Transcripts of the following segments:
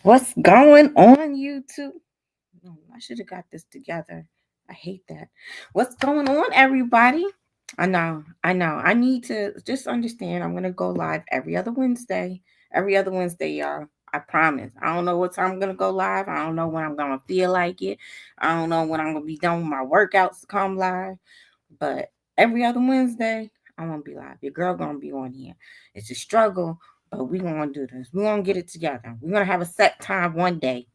What's going on, YouTube? No, I should have got this together. I hate that. What's going on, everybody? I know. I need to just understand. I'm gonna go live every other Wednesday. Every other Wednesday, y'all. I promise. I don't know what time I'm gonna go live. I don't know when I'm gonna feel like it. I don't know when I'm gonna be done with my workouts to come live. But every other Wednesday, I'm gonna be live. Your girl gonna be on here. It's a struggle, but we gonna do this. We gonna get it together. We're gonna have a set time one day.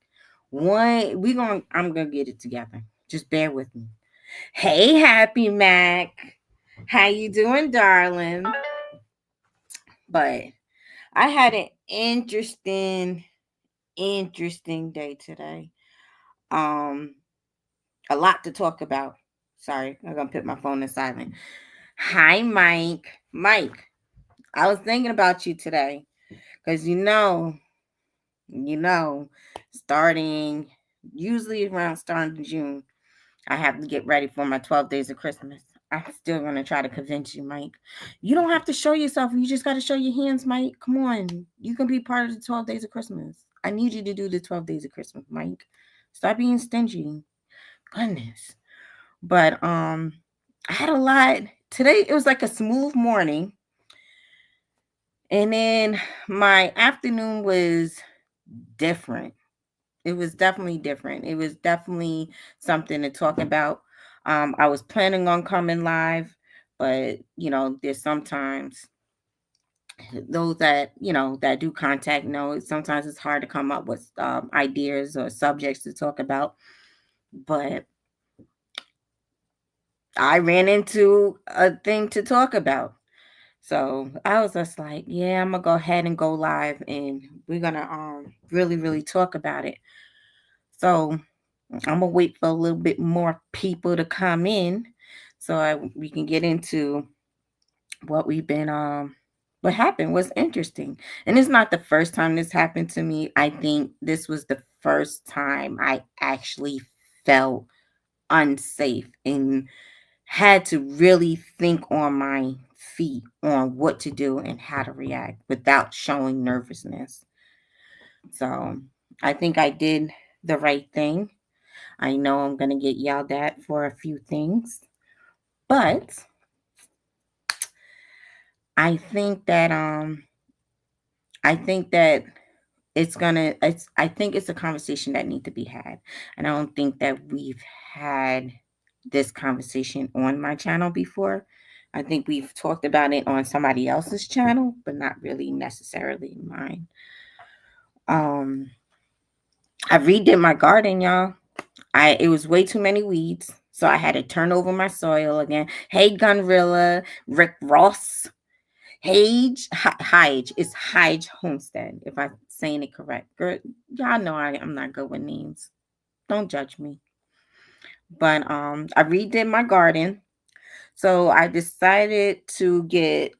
I'm gonna get it together. Just bear with me. Hey, Happy Mac. How you doing, darling? But I had an interesting day today. Um, a lot to talk about. Sorry, I'm gonna put my phone in silent. Hi, Mike. Mike, I was thinking about you today because you know, starting usually around starting June, I have to get ready for my 12 days of Christmas. I'm still gonna try to convince you, Mike. You don't have to show yourself. You just got to show your hands, Mike. Come on, you can be part of the 12 days of Christmas. I need you to do the 12 days of Christmas, Mike. Stop being stingy. Goodness. But I had a lot today. It was like a smooth morning. And then my afternoon was different. It was definitely different. It was definitely something to talk about. I was planning on coming live, but there's sometimes those that do contact sometimes it's hard to come up with ideas or subjects to talk about. But I ran into a thing to talk about. So I was just like, yeah, I'm gonna go ahead and go live and we're gonna really, really talk about it. So I'm gonna wait for a little bit more people to come in so we can get into what we've been what happened was interesting. And it's not the first time this happened to me. I think this was the first time I actually felt unsafe and had to really think on my feet on what to do and how to react without showing nervousness. So I think I did the right thing. I know I'm going to get yelled at for a few things, but I think that I think that I think it's a conversation that need to be had. And I don't think that we've had this conversation on my channel before. I think we've talked about it on somebody else's channel, but not really necessarily mine. Um I redid my garden, y'all. It was way too many weeds, so I had to turn over my soil again. Hey, Gunrilla, Rick Ross, Hage. It's Hage Homestead, if I'm saying it correct. Girl, y'all know I'm not good with names. Don't judge me. But I redid my garden, so I decided to get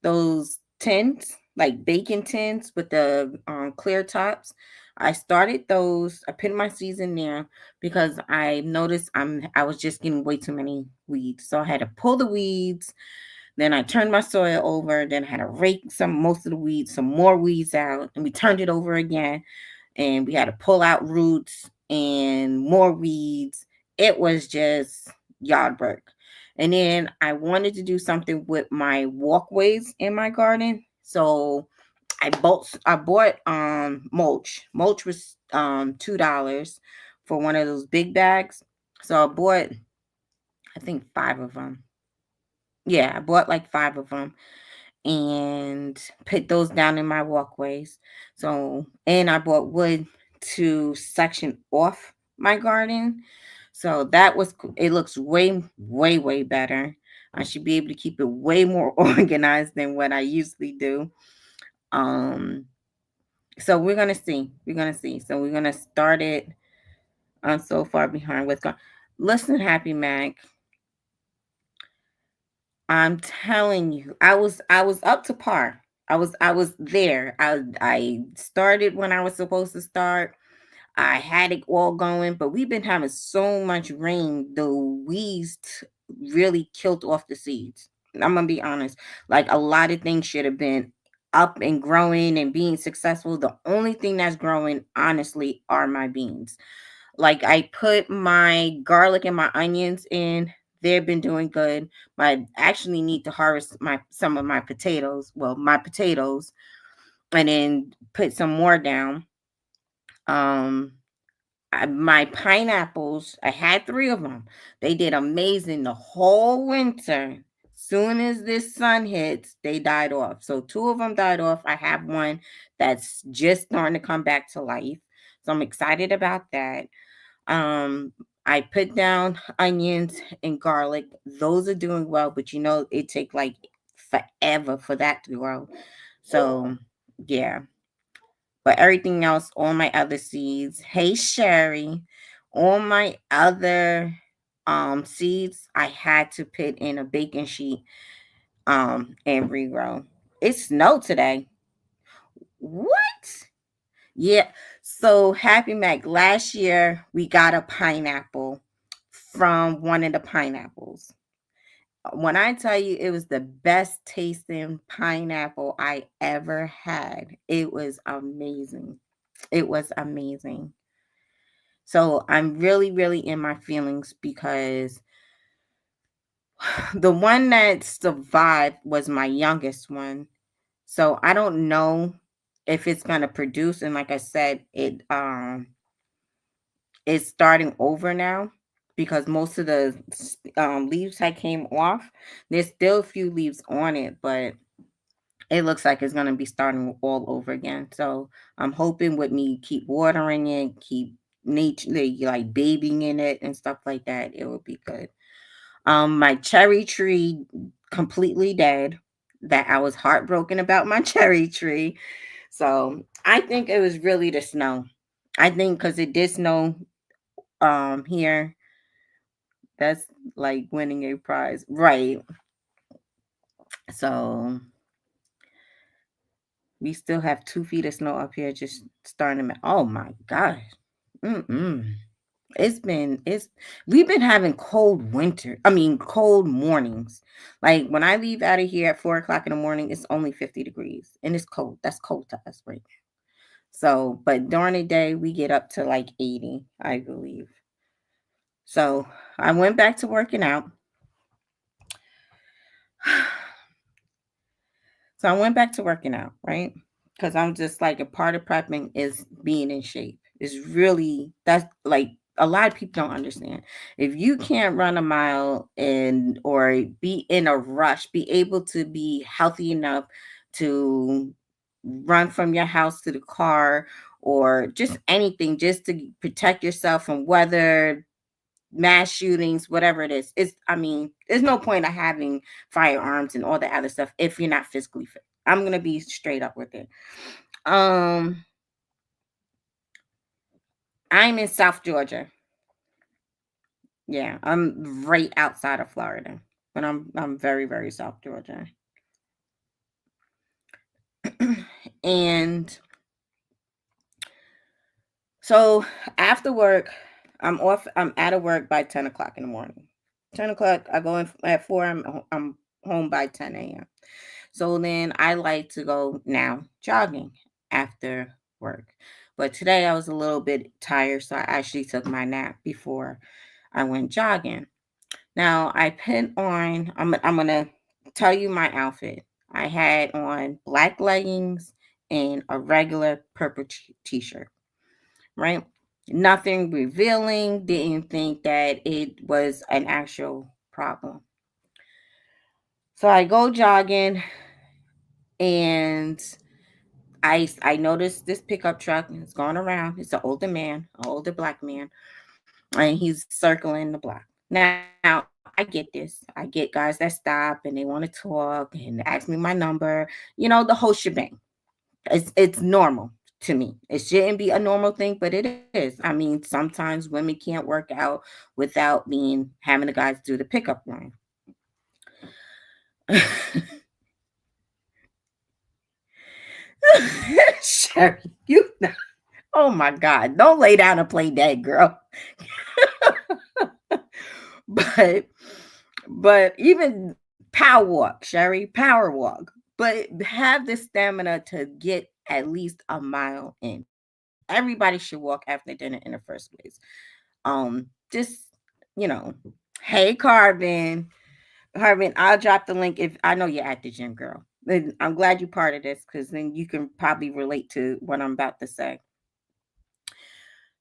those tins, like bacon tins with the clear tops. I started those. I put my seeds in there because I noticed I was just getting way too many weeds. So I had to pull the weeds. Then I turned my soil over. Then I had to rake most of the weeds, some more weeds out, and we turned it over again. And we had to pull out roots and more weeds. It was just yard work. And then I wanted to do something with my walkways in my garden. So I bought mulch. Mulch was $2 for one of those big bags. So I bought I think 5 of them. Yeah, I bought like 5 of them and put those down in my walkways. So, and I bought wood to section off my garden. So it looks way better. I should be able to keep it way more organized than what I usually do. Um, so we're gonna see. We're gonna see. So we're gonna start it. I'm so far behind what's going. Listen, Happy Mac. I'm telling you, I was up to par. I was there. I started when I was supposed to start. I had it all going, but we've been having so much rain, the weeds really killed off the seeds. I'm gonna be honest. Like a lot of things should have been up and growing and being successful, the only thing that's growing, honestly, are my beans. Like, I put my garlic and my onions in. They've been doing good. But I actually need to harvest my some of my potatoes. Well, my potatoes, and then put some more down. Um, my pineapples, I had 3 of them. They did amazing the whole winter. Soon as this sun hits, they died off. So 2 of them died off. I have one that's just starting to come back to life. So I'm excited about that. Um, I put down onions and garlic. Those are doing well, but it take like forever for that to grow. So yeah. But everything else, all my other seeds, hey Sherry, all my other seeds, I had to put in a baking sheet and regrow. It snowed today. What? Yeah. So Happy Mac, last year we got a pineapple from one of the pineapples. When I tell you it was the best tasting pineapple I ever had, it was amazing. It was amazing. So I'm really, really in my feelings because the one that survived was my youngest one. So I don't know if it's gonna produce. And like I said, it's starting over now because most of the leaves that came off. There's still a few leaves on it, but it looks like it's gonna be starting all over again. So I'm hoping with me keep watering it, keep nature like bathing in it and stuff like that, it will be good. My cherry tree completely dead. That I was heartbroken about my cherry tree. So I think it was really the snow. I think because it did snow here, that's like winning a prize. Right. So we still have 2 feet of snow up here just starting to oh my gosh. Mm-mm. It's we've been having cold mornings. Like when I leave out of here at 4 o'clock in the morning, it's only 50 degrees and it's cold. That's cold to us right now. So, but during the day, we get up to like 80, I believe. So I went back to working out. So I went back to working out, right? Because I'm just like a part of prepping is being in shape. It's really that's like a lot of people don't understand. If you can't run a mile and or be in a rush, be able to be healthy enough to run from your house to the car or just anything just to protect yourself from weather, mass shootings, whatever it is. There's no point of having firearms and all that other stuff if you're not physically fit. I'm gonna be straight up with it. Um, I'm in South Georgia. Yeah, I'm right outside of Florida, but I'm very, very South Georgia. And so after work, I'm out of work by 10 o'clock in the morning. 10 o'clock, I go in at 4, I'm home by 10 a.m. So then I like to go now jogging after work. But today I was a little bit tired, so I actually took my nap before I went jogging. Now I put on, I'm gonna tell you my outfit. I had on black leggings and a regular purple t-shirt, right? Nothing revealing, didn't think that it was an actual problem. So I go jogging and I noticed this pickup truck is going around. It's an older black man, and he's circling the block. Now, I get this. I get guys that stop and they want to talk and ask me my number, the whole shebang. It's normal to me. It shouldn't be a normal thing, but it is. Sometimes women can't work out without being having the guys do the pickup line. Sherry, oh my God, don't lay down and play dead, girl. but but even power walk, Sherry, power walk. but have the stamina to get at least a mile in. Everybody should walk after dinner in the first place. Just, you know, hey Carbon. Carbon, I'll drop the link if I know you're at the gym, girl. And I'm glad you're part of this because then you can probably relate to what I'm about to say.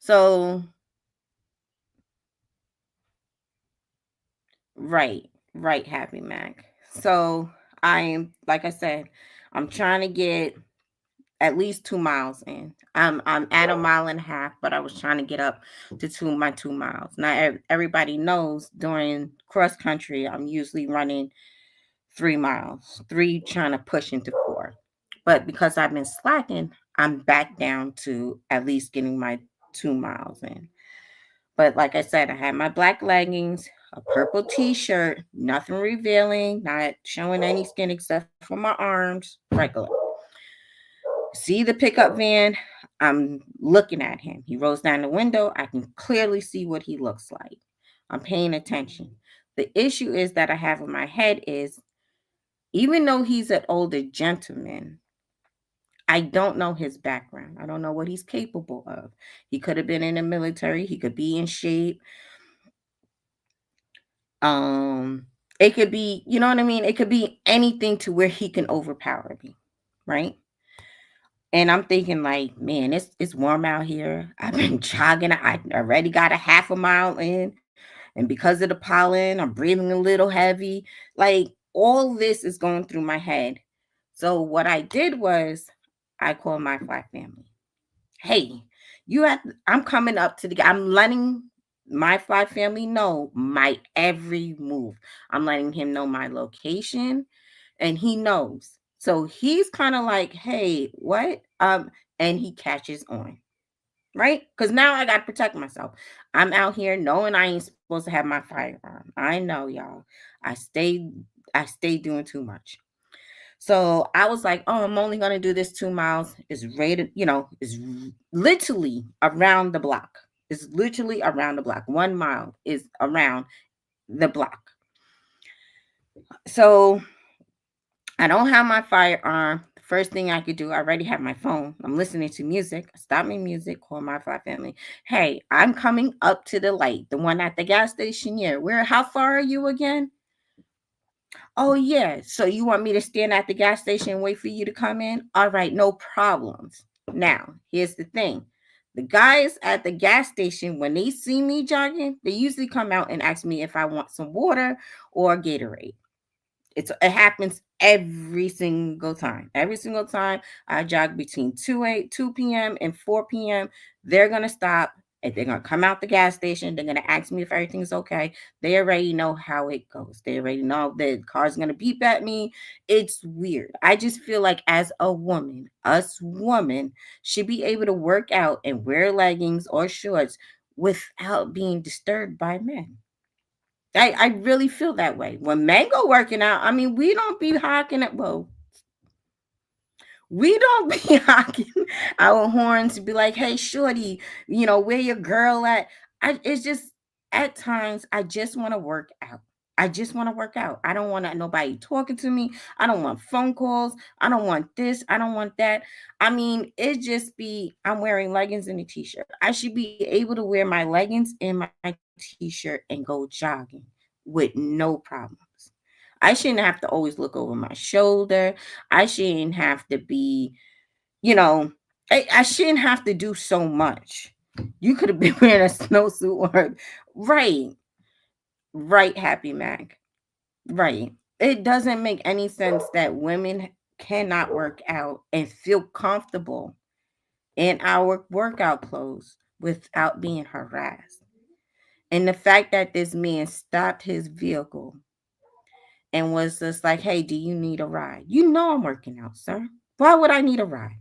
So, right, Happy Mac. So I'm like I said, I'm trying to get at least 2 miles in. I'm at a mile and a half, but I was trying to get up to my 2 miles. Now everybody knows during cross country, I'm usually running 3 miles, three trying to push into four. But because I've been slacking, I'm back down to at least getting my 2 miles in. But like I said, I had my black leggings, a purple t-shirt, nothing revealing, not showing any skin except for my arms, regular. See the pickup van. I'm looking at him. He rolls down the window. I can clearly see what he looks like. I'm paying attention. The issue is that I have in my head is even though he's an older gentleman, I don't know his background. I don't know what he's capable of. He could have been in the military. He could be in shape. Um, it could be, you know what I mean? It could be anything to where he can overpower me, right? And I'm thinking like, man, it's warm out here. I've been jogging. I already got a half a mile in. And because of the pollen, I'm breathing a little heavy. Like all this is going through my head. So what I did was I called my flat family. Hey, I'm coming up to I'm letting my flat family know my every move. I'm letting him know my location and he knows. So he's kind of like, hey, what? And he catches on, right? Because now I gotta protect myself. I'm out here knowing I ain't supposed to have my firearm. I know, y'all. I stay, I stay doing too much. So I was like, oh, I'm only gonna do this 2 miles. It's rated, it's literally around the block. It's literally around the block. 1 mile is around the block. So I don't have my firearm. The first thing I could do, I already have my phone. I'm listening to music. I stop my music, call my flat family. Hey, I'm coming up to the light, the one at the gas station here. How far are you again? Oh, yeah. So you want me to stand at the gas station and wait for you to come in? All right, no problems. Now, here's the thing. The guys at the gas station, when they see me jogging, they usually come out and ask me if I want some water or Gatorade. It happens every single time. Every single time I jog between 2 p.m. and 4 p.m., they're gonna stop and they're gonna come out the gas station. They're gonna ask me if everything's okay. They already know how it goes. They already know the car's gonna beep at me. It's weird. I just feel like as a woman, us women should be able to work out and wear leggings or shorts without being disturbed by men. I really feel that way. When men go working out, I mean, we don't be hocking it. Well, we don't be hocking our horns to be like, hey, shorty, where your girl at? It's just at times I just want to work out. I just want to work out. I don't want nobody talking to me. I don't want phone calls. I don't want this. I don't want that. I mean, it just be I'm wearing leggings and a t-shirt. I should be able to wear my leggings and my t-shirt and go jogging with no problems. I shouldn't have to always look over my shoulder. I shouldn't have to be, you know, I shouldn't have to do so much. You could have been wearing a snowsuit or right, right, Happy Mac. Right. It doesn't make any sense that women cannot work out and feel comfortable in our workout clothes without being harassed. And the fact that this man stopped his vehicle and was just like, hey, do you need a ride? You know I'm working out, sir. Why would I need a ride?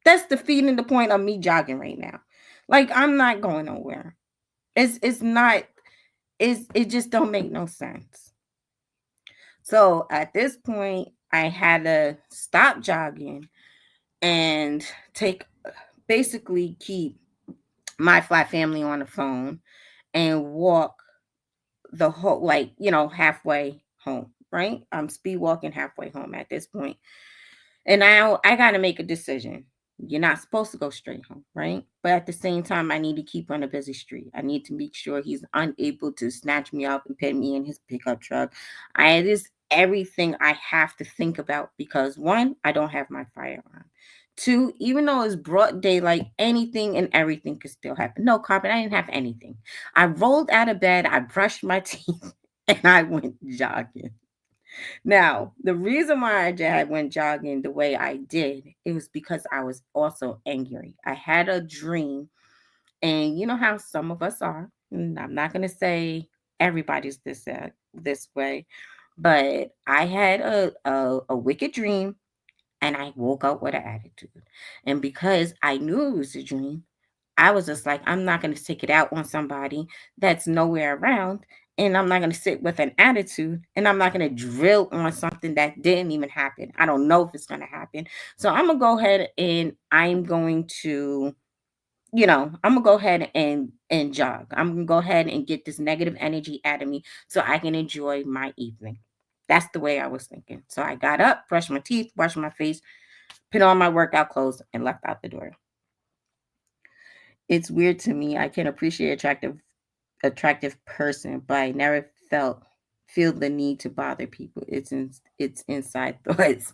That's defeating the point of me jogging right now. Like I'm not going nowhere. It's not it just don't make no sense. So at this point, I had to stop jogging and take basically keep my flat family on the phone and walk the whole halfway home. right? I'm speed walking halfway home at this point. And now I got to make a decision. You're not supposed to go straight home, right? But at the same time, I need to keep on a busy street. I need to make sure he's unable to snatch me up and put me in his pickup truck. It is everything I have to think about because one, I don't have my firearm. Two, even though it's broad daylight, anything and everything could still happen. No, Carpet, I didn't have anything. I rolled out of bed, I brushed my teeth, and I went jogging. Now, the reason why I went jogging the way I did, it was because I was also angry. I had a dream, and you know how some of us are. And I'm not gonna say everybody's this way, but I had a wicked dream, and I woke up with an attitude. And because I knew it was a dream, I was just like, I'm not going to take it out on somebody that's nowhere around. And I'm not going to sit with an attitude. And I'm not going to drill on something that didn't even happen. I don't know if it's going to happen. So I'm going to go ahead and I'm going to, I'm going to go ahead and jog. I'm going to go ahead and get this negative energy out of me so I can enjoy my evening. That's the way I was thinking. So I got up, brushed my teeth, washed my face, put on my workout clothes, and left out the door. It's weird to me. I can appreciate attractive person, but I never feel the need to bother people. It's inside thoughts.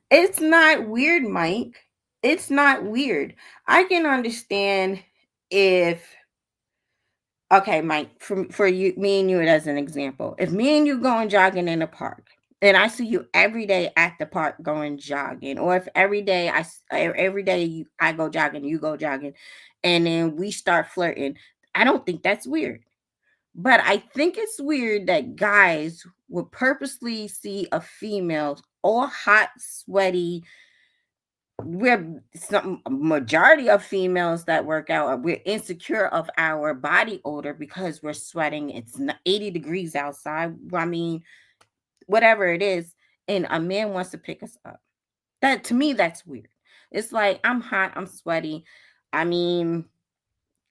It's not weird, Mike. It's not weird. I can understand if okay, Mike, for you, me and you as an example. If me and you going jogging in the park, and I see you every day at the park going jogging, or if every day I go jogging, you go jogging, and then we start flirting, I don't think that's weird. But I think it's weird that guys would purposely see a female all hot, sweaty. We're some majority of females that work out, we're insecure of our body odor because we're sweating. It's 80 degrees outside. I mean, whatever it is, and a man wants to pick us up. That to me, that's weird. It's like I'm hot, I'm sweaty. I mean,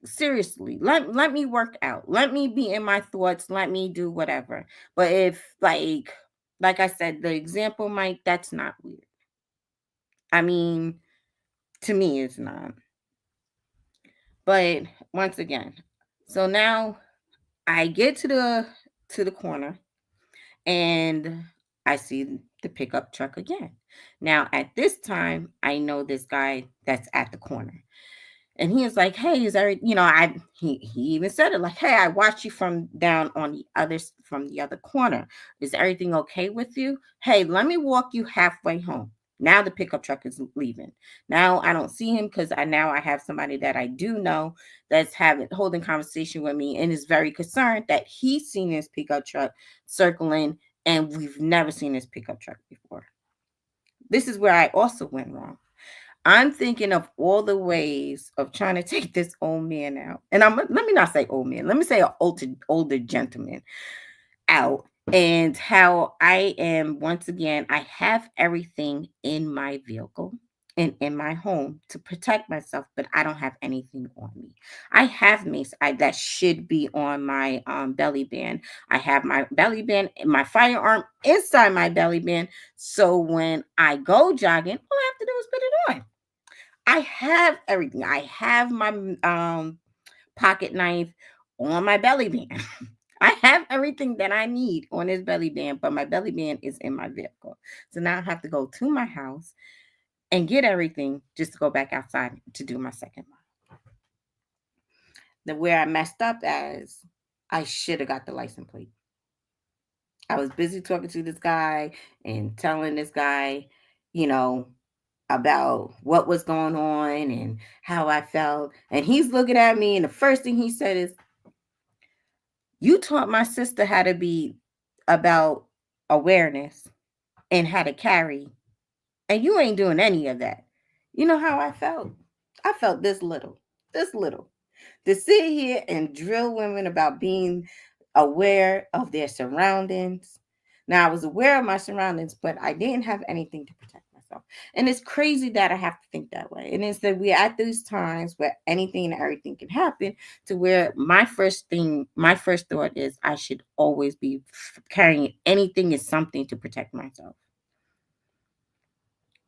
seriously, let me work out. Let me be in my thoughts. Let me do whatever. But if like I said, the example, Mike, that's not weird. I mean, to me, it's not. But once again, so now I get to the corner and I see the pickup truck again. Now at this time, I know this guy that's at the corner. And he was like, "Hey, is there, he even said it like, "Hey, I watched you from down on from the other corner. Is everything okay with you? Hey, let me walk you halfway home." Now the pickup truck is leaving. Now I don't see him because I have somebody that I do know that's having holding conversation with me and is very concerned that he's seen his pickup truck circling and we've never seen this pickup truck before. This is where I also went wrong. I'm thinking of all the ways of trying to take this old man out. And let me not say old man. Let me say an older gentleman out. And how I am once again, I have everything in my vehicle and in my home to protect myself, but I don't have anything on me. I have mace that should be on my belly band. I have my belly band, my firearm inside my belly band. So when I go jogging, all I have to do is put it on. I have everything. I have my pocket knife on my belly band. I have everything that I need on this belly band, but my belly band is in my vehicle. So now I have to go to my house and get everything just to go back outside to do my second mile. The where I messed up as I should have got the license plate. I was busy talking to this guy and telling this guy, you know, about what was going on and how I felt. And he's looking at me, and the first thing he said is, "You taught my sister how to be about awareness and how to carry, and you ain't doing any of that." You know how I felt? I felt this little. To sit here and drill women about being aware of their surroundings. Now, I was aware of my surroundings, but I didn't have anything to protect myself. myself. And it's crazy that I have to think that way. And it's that we're at these times where anything and everything can happen, to where my first thought is I should always be carrying anything is something to protect myself.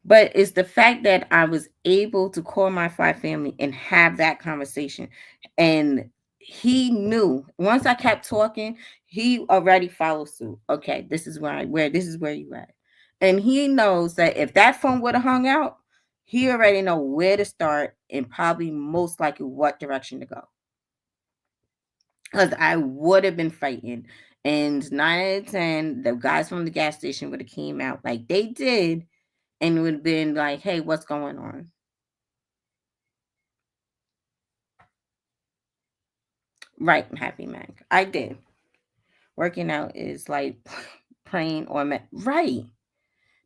But it's the fact that I was able to call my five family and have that conversation. And he knew once I kept talking, he already followed suit. Okay, this is where this is where you at. And he knows that if that phone would have hung out, he already know where to start and probably most likely what direction to go. Because I would have been fighting. And 9 out of 10, the guys from the gas station would have came out like they did and would have been like, hey, what's going on? Right, Happy Mac. I did. Working out is like praying or right.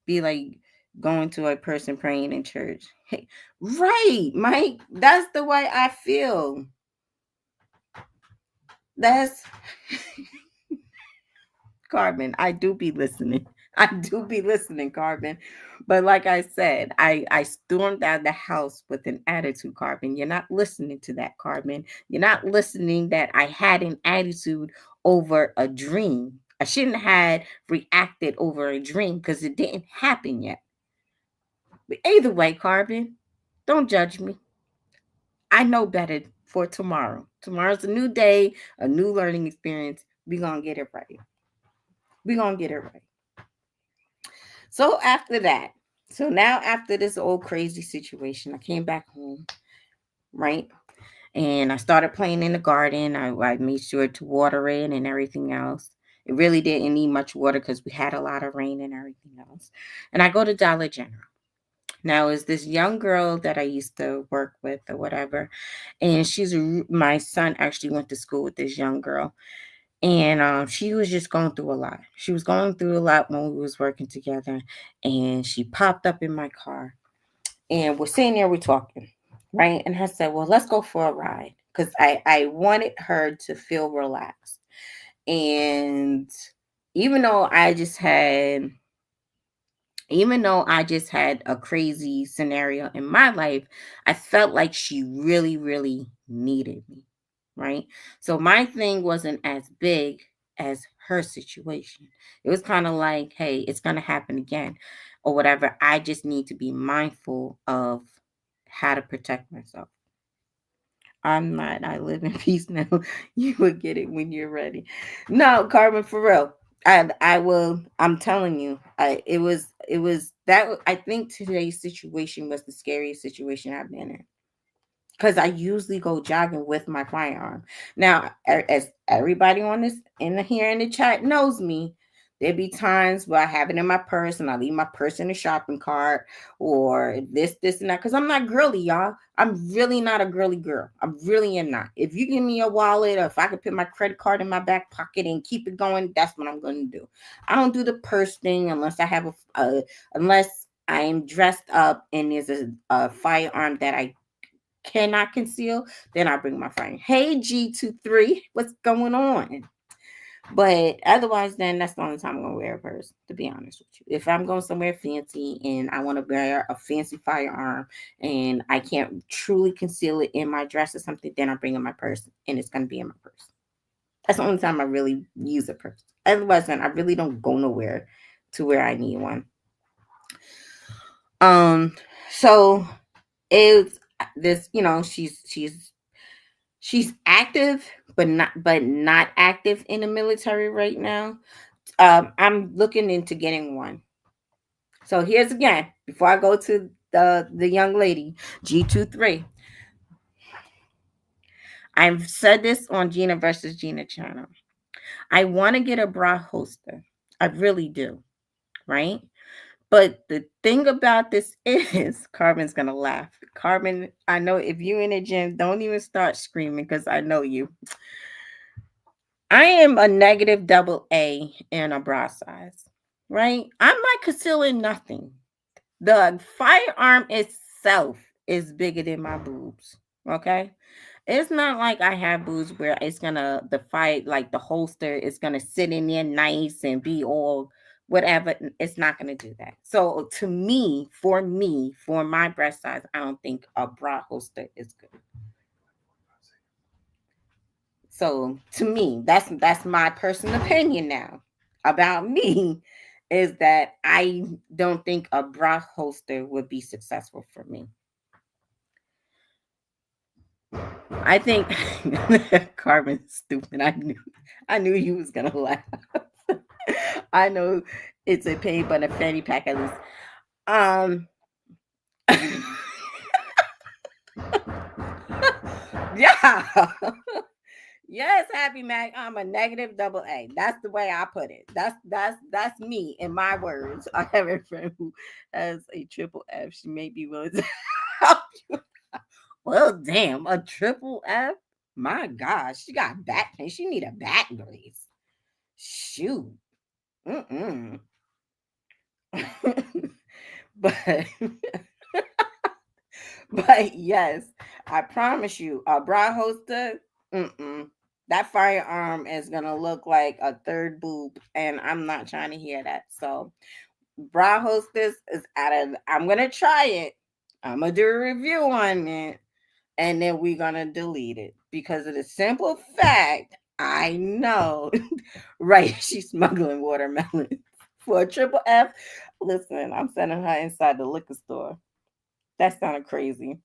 Be like going to a person praying in church. Hey, right, Mike. That's the way I feel. That's Carbon. I do be listening. I do be listening, Carbon. But like I said, I stormed out of the house with an attitude, Carbon. You're not listening to that, Carbon. You're not listening that I had an attitude over a dream. I shouldn't have reacted over a dream because it didn't happen yet. But either way, Carbon, don't judge me. I know better for tomorrow. Tomorrow's a new day, a new learning experience. We're going to get it right. We're going to get it right. So after that, so now after this old crazy situation, I came back home, right? And I started playing in the garden. I made sure to water it and everything else. It really didn't need much water because we had a lot of rain and everything else. And I go to Dollar General. Now, is this young girl that I used to work with or whatever, and my son actually went to school with this young girl, and she was just going through a lot. She was going through a lot when we was working together, and she popped up in my car, and we're sitting there, we're talking, right? And I said, well, let's go for a ride, because I wanted her to feel relaxed. And even though I just had even though I just had a crazy scenario in my life, I felt like she really, really needed me. Right. So my thing wasn't as big as her situation. It was kind of like, hey, it's going to happen again or whatever. I just need to be mindful of how to protect myself. I'm not. I live in peace now. You will get it when you're ready. No, Carmen, for real. I will. I'm telling you. It was that. I think today's situation was the scariest situation I've been in, because I usually go jogging with my firearm. Now, as everybody on this in the here in the chat knows me, there be times where I have it in my purse and I leave my purse in the shopping cart or this, and that. Because I'm not girly, y'all. I'm really not a girly girl. I really am not. If you give me a wallet or if I could put my credit card in my back pocket and keep it going, that's what I'm going to do. I don't do the purse thing unless I have unless I am dressed up and there's a firearm that I cannot conceal, then I bring my friend. Hey G23, what's going on? But otherwise, then that's the only time I'm gonna wear a purse, to be honest with you. If I'm going somewhere fancy and I want to wear a fancy firearm and I can't truly conceal it in my dress or something, then I'm bringing my purse and it's gonna be in my purse. That's the only time I really use a purse. Otherwise, then I really don't go nowhere to where I need one. So it's this, she's active, but not active in the military right now. I'm looking into getting one. So here's again, before I go to the young lady, G23. I've said this on Gina versus Gina channel. I want to get a bra holster. I really do, right? But the thing about this is, Carbon's gonna laugh. Carbon, I know if you in the gym, don't even start screaming because I know you. I am a negative double A in a bra size, right? I'm not concealing nothing. The firearm itself is bigger than my boobs, okay? It's not like I have boobs where the holster is gonna sit in there nice and be all whatever. It's not going to do that. So to me, for my breast size, I don't think a bra holster is good. So to me, that's my personal opinion now about me is that I don't think a bra holster would be successful for me. I think Carmen's stupid. I knew you was gonna laugh. I know it's a pain, but a fanny pack at least. Um, yeah. Yes, Happy Mac. I'm a negative double A. That's the way I put it. That's me in my words. I have a friend who has a triple F. She may be willing to help you. Well, damn, a triple F. My gosh, she got back pain. She need a back brace. Shoot. Mm-mm. but but yes, I promise you, a bra holster. Mm-mm. That firearm is gonna look like a third boob, and I'm not trying to hear that. So, bra hostess is out of. I'm gonna try it. I'm gonna do a review on it, and then we're gonna delete it because of the simple fact I know. Right, she's smuggling watermelon for a triple F. Listen, I'm sending her inside the liquor store. That sounded crazy,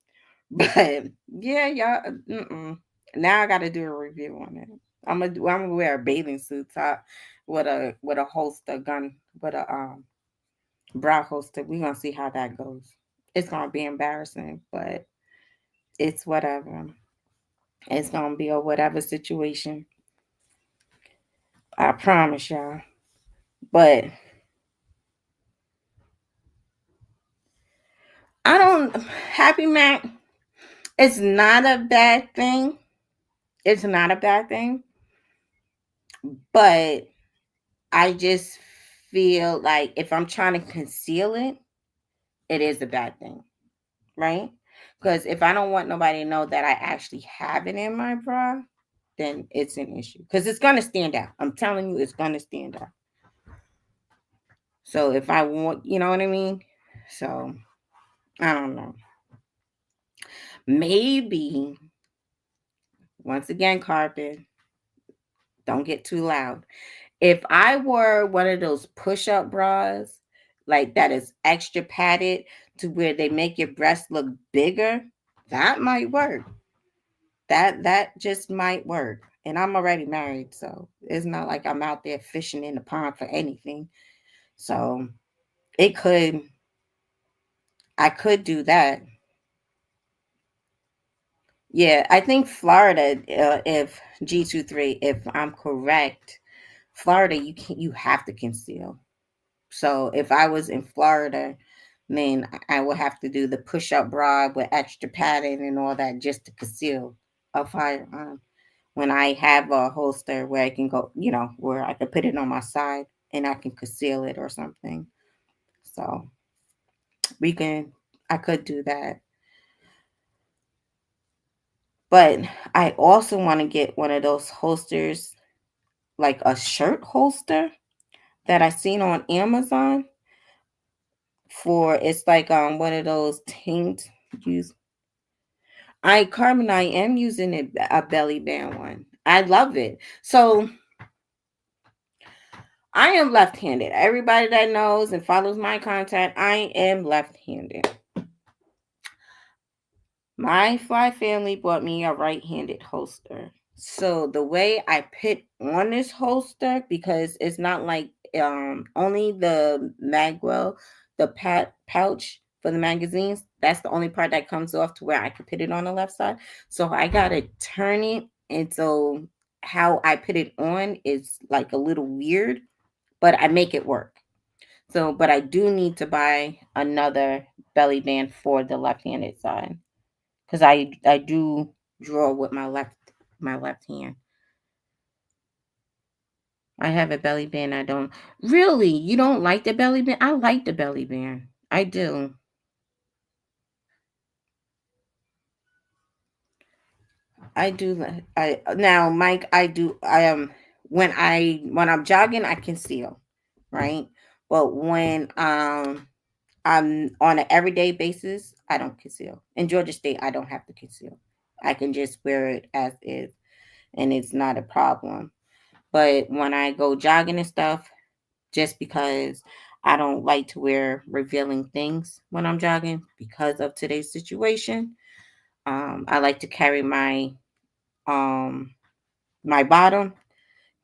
but yeah, y'all. Now I got to do a review on it. I'm gonna wear a bathing suit top with a holster gun with a bra holster. We gonna see how that goes. It's gonna be embarrassing, but it's whatever. It's gonna be a whatever situation. I promise y'all. But I don't Happy Mac. It's not a bad thing. It's not a bad thing. But I just feel like if I'm trying to conceal it, it is a bad thing, right? Because if I don't want nobody to know that I actually have it in my bra, then it's an issue. Because it's gonna stand out. I'm telling you, it's gonna stand out. So if I want, you know what I mean? So I don't know. Maybe once again, carpet. Don't get too loud. If I were one of those push-up bras, like that is extra padded to where they make your breasts look bigger, that might work. That just might work. And I'm already married, so it's not like I'm out there fishing in the pond for anything. So it could I could do that. Yeah, I think Florida, if G23, if I'm correct, Florida, you have to conceal. So if I was in Florida, then I would have to do the push-up bra with extra padding and all that just to conceal a firearm. When I have a holster where I can go, where I can put it on my side and I can conceal it or something. So we can, I could do that. But I also want to get one of those holsters, like a shirt holster that I seen on Amazon for it's like one of those taint use. I am using a belly band one. I love it. So I am left-handed. Everybody that knows and follows my content, I am left-handed. My fly family bought me a right-handed holster. So the way I put on this holster, because it's not like only the magwell, the pouch for the magazines, that's the only part that comes off to where I could put it on the left side. So I gotta turn it, and so how I put it on is like a little weird, but I make it work. So, but I do need to buy another belly band for the left-handed side because I do draw with my left hand. I have a belly band. I don't really. You don't like the belly band? I like the belly band. I do. I do. I now, Mike. I do. I am when I'm jogging. I conceal, right? But when I'm on an everyday basis, I don't conceal. In Georgia State, I don't have to conceal. I can just wear it as is, and it's not a problem. But when I go jogging and stuff, just because I don't like to wear revealing things when I'm jogging because of today's situation, I like to carry um my bottom,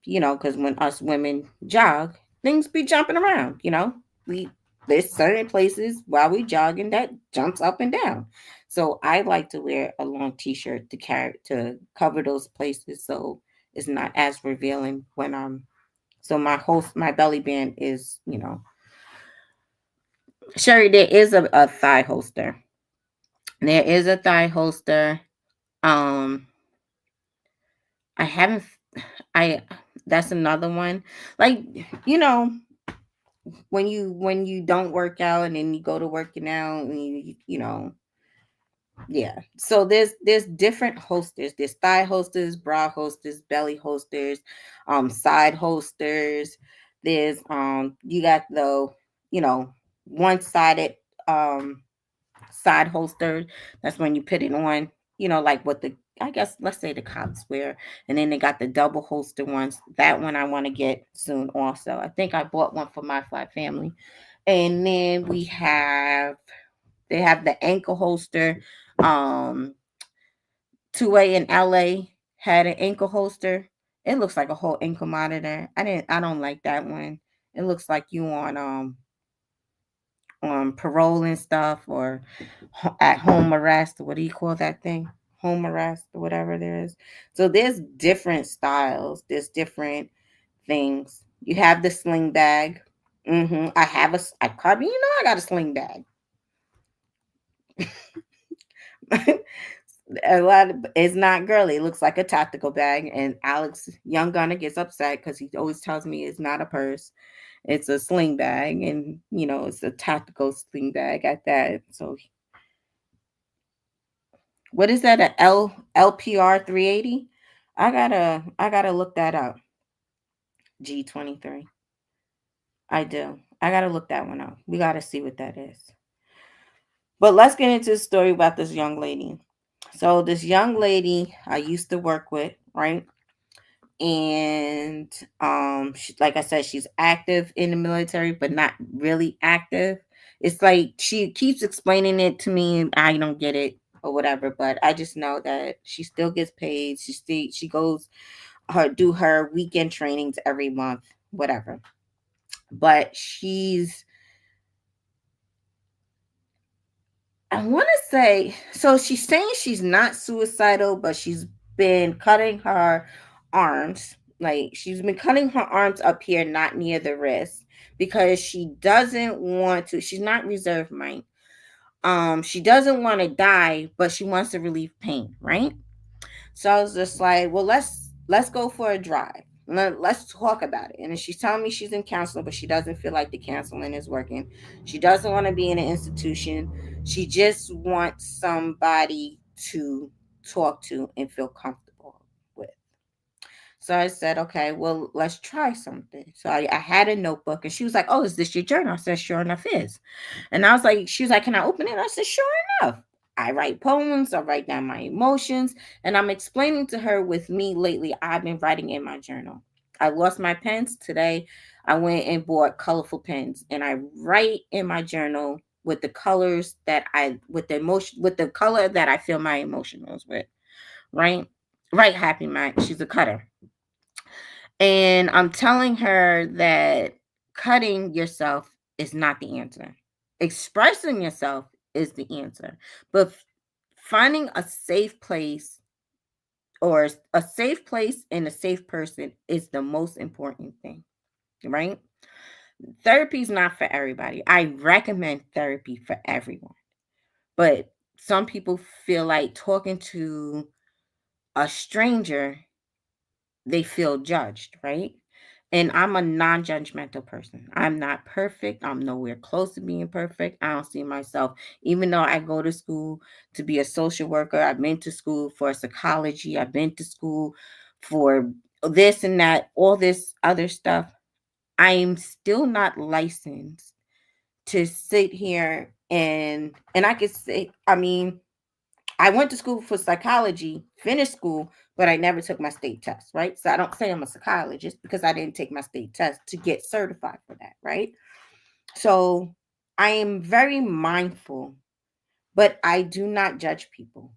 because when us women jog, things be jumping around. We There's certain places while we jogging that jumps up and down. So I like to wear a long t-shirt to cover those places so it's not as revealing when I'm so my belly band is, Sherry, there is a thigh holster. There is a thigh holster. Um I haven't I That's another one. Like, you know, when you don't work out and then you go to working out and yeah. So there's different holsters. There's thigh holsters, bra holsters, belly holsters, side holsters. There's you got the, you know, one-sided um side holster. That's when you put it on, like what the I guess let's say the cops wear. And then they got the double holster ones. That one I want to get soon also. I think I bought one for my flat family. And then they have the ankle holster. Um 2A in LA had an ankle holster. It looks like a whole ankle monitor. I don't like that one. It looks like you on parole and stuff, or at home arrest. What do you call that thing? Home arrest or whatever there is. So there's different styles. There's different things. You have the sling bag. I have I Carby, I got a sling bag. A lot of, it's not girly. It looks like a tactical bag. And Alex Young Gunner gets upset because he always tells me it's not a purse. It's a sling bag, and it's a tactical sling bag at that. So what is that? A LPR 380? I gotta look that up. G23. I do. I gotta look that one up. We gotta see what that is. But let's get into the story about this young lady. So this young lady I used to work with, right? And like I said, she's active in the military, but not really active. It's like she keeps explaining it to me, and I don't get it or whatever. But I just know that she still gets paid. She goes her weekend trainings every month, whatever. But I want to say, so she's saying she's not suicidal, but she's been cutting her arms. Like, she's been cutting her arms up here, not near the wrist, because she doesn't want to. She's not reserve mind. She doesn't want to die, but she wants to relieve pain, right? So I was just like, well, let's go for a drive. Let's talk about it. And she's telling me she's in counseling, but she doesn't feel like the counseling is working. She doesn't want to be in an institution. She just wants somebody to talk to and feel comfortable with. So I said, okay, well, let's try something. So I had a notebook, and she was like, oh, is this your journal? I said, sure enough is. And I was like, she was like, can I open it? I said, sure enough. I write poems, I write down my emotions, and I'm explaining to her with me lately, I've been writing in my journal. I lost my pens today. I went and bought colorful pens, and I write in my journal with the colors with the emotion, with the color that I feel my emotions with, right? Right, Happy Mind. She's a cutter. And I'm telling her that cutting yourself is not the answer. Expressing yourself is the answer. But finding a safe place, or a safe place and a safe person, is the most important thing, right? Therapy is not for everybody. I recommend therapy for everyone. But some people feel like talking to a stranger, they feel judged, right? And I'm a non-judgmental person. I'm not perfect. I'm nowhere close to being perfect. I don't see myself, even though I go to school to be a social worker. I've been to school for psychology. I've been to school for this and that, all this other stuff. I'm still not licensed to sit here and I could say, I mean, I went to school for psychology, finished school, but I never took my state test, right? So I don't say I'm a psychologist because I didn't take my state test to get certified for that, right? So I am very mindful, but I do not judge people.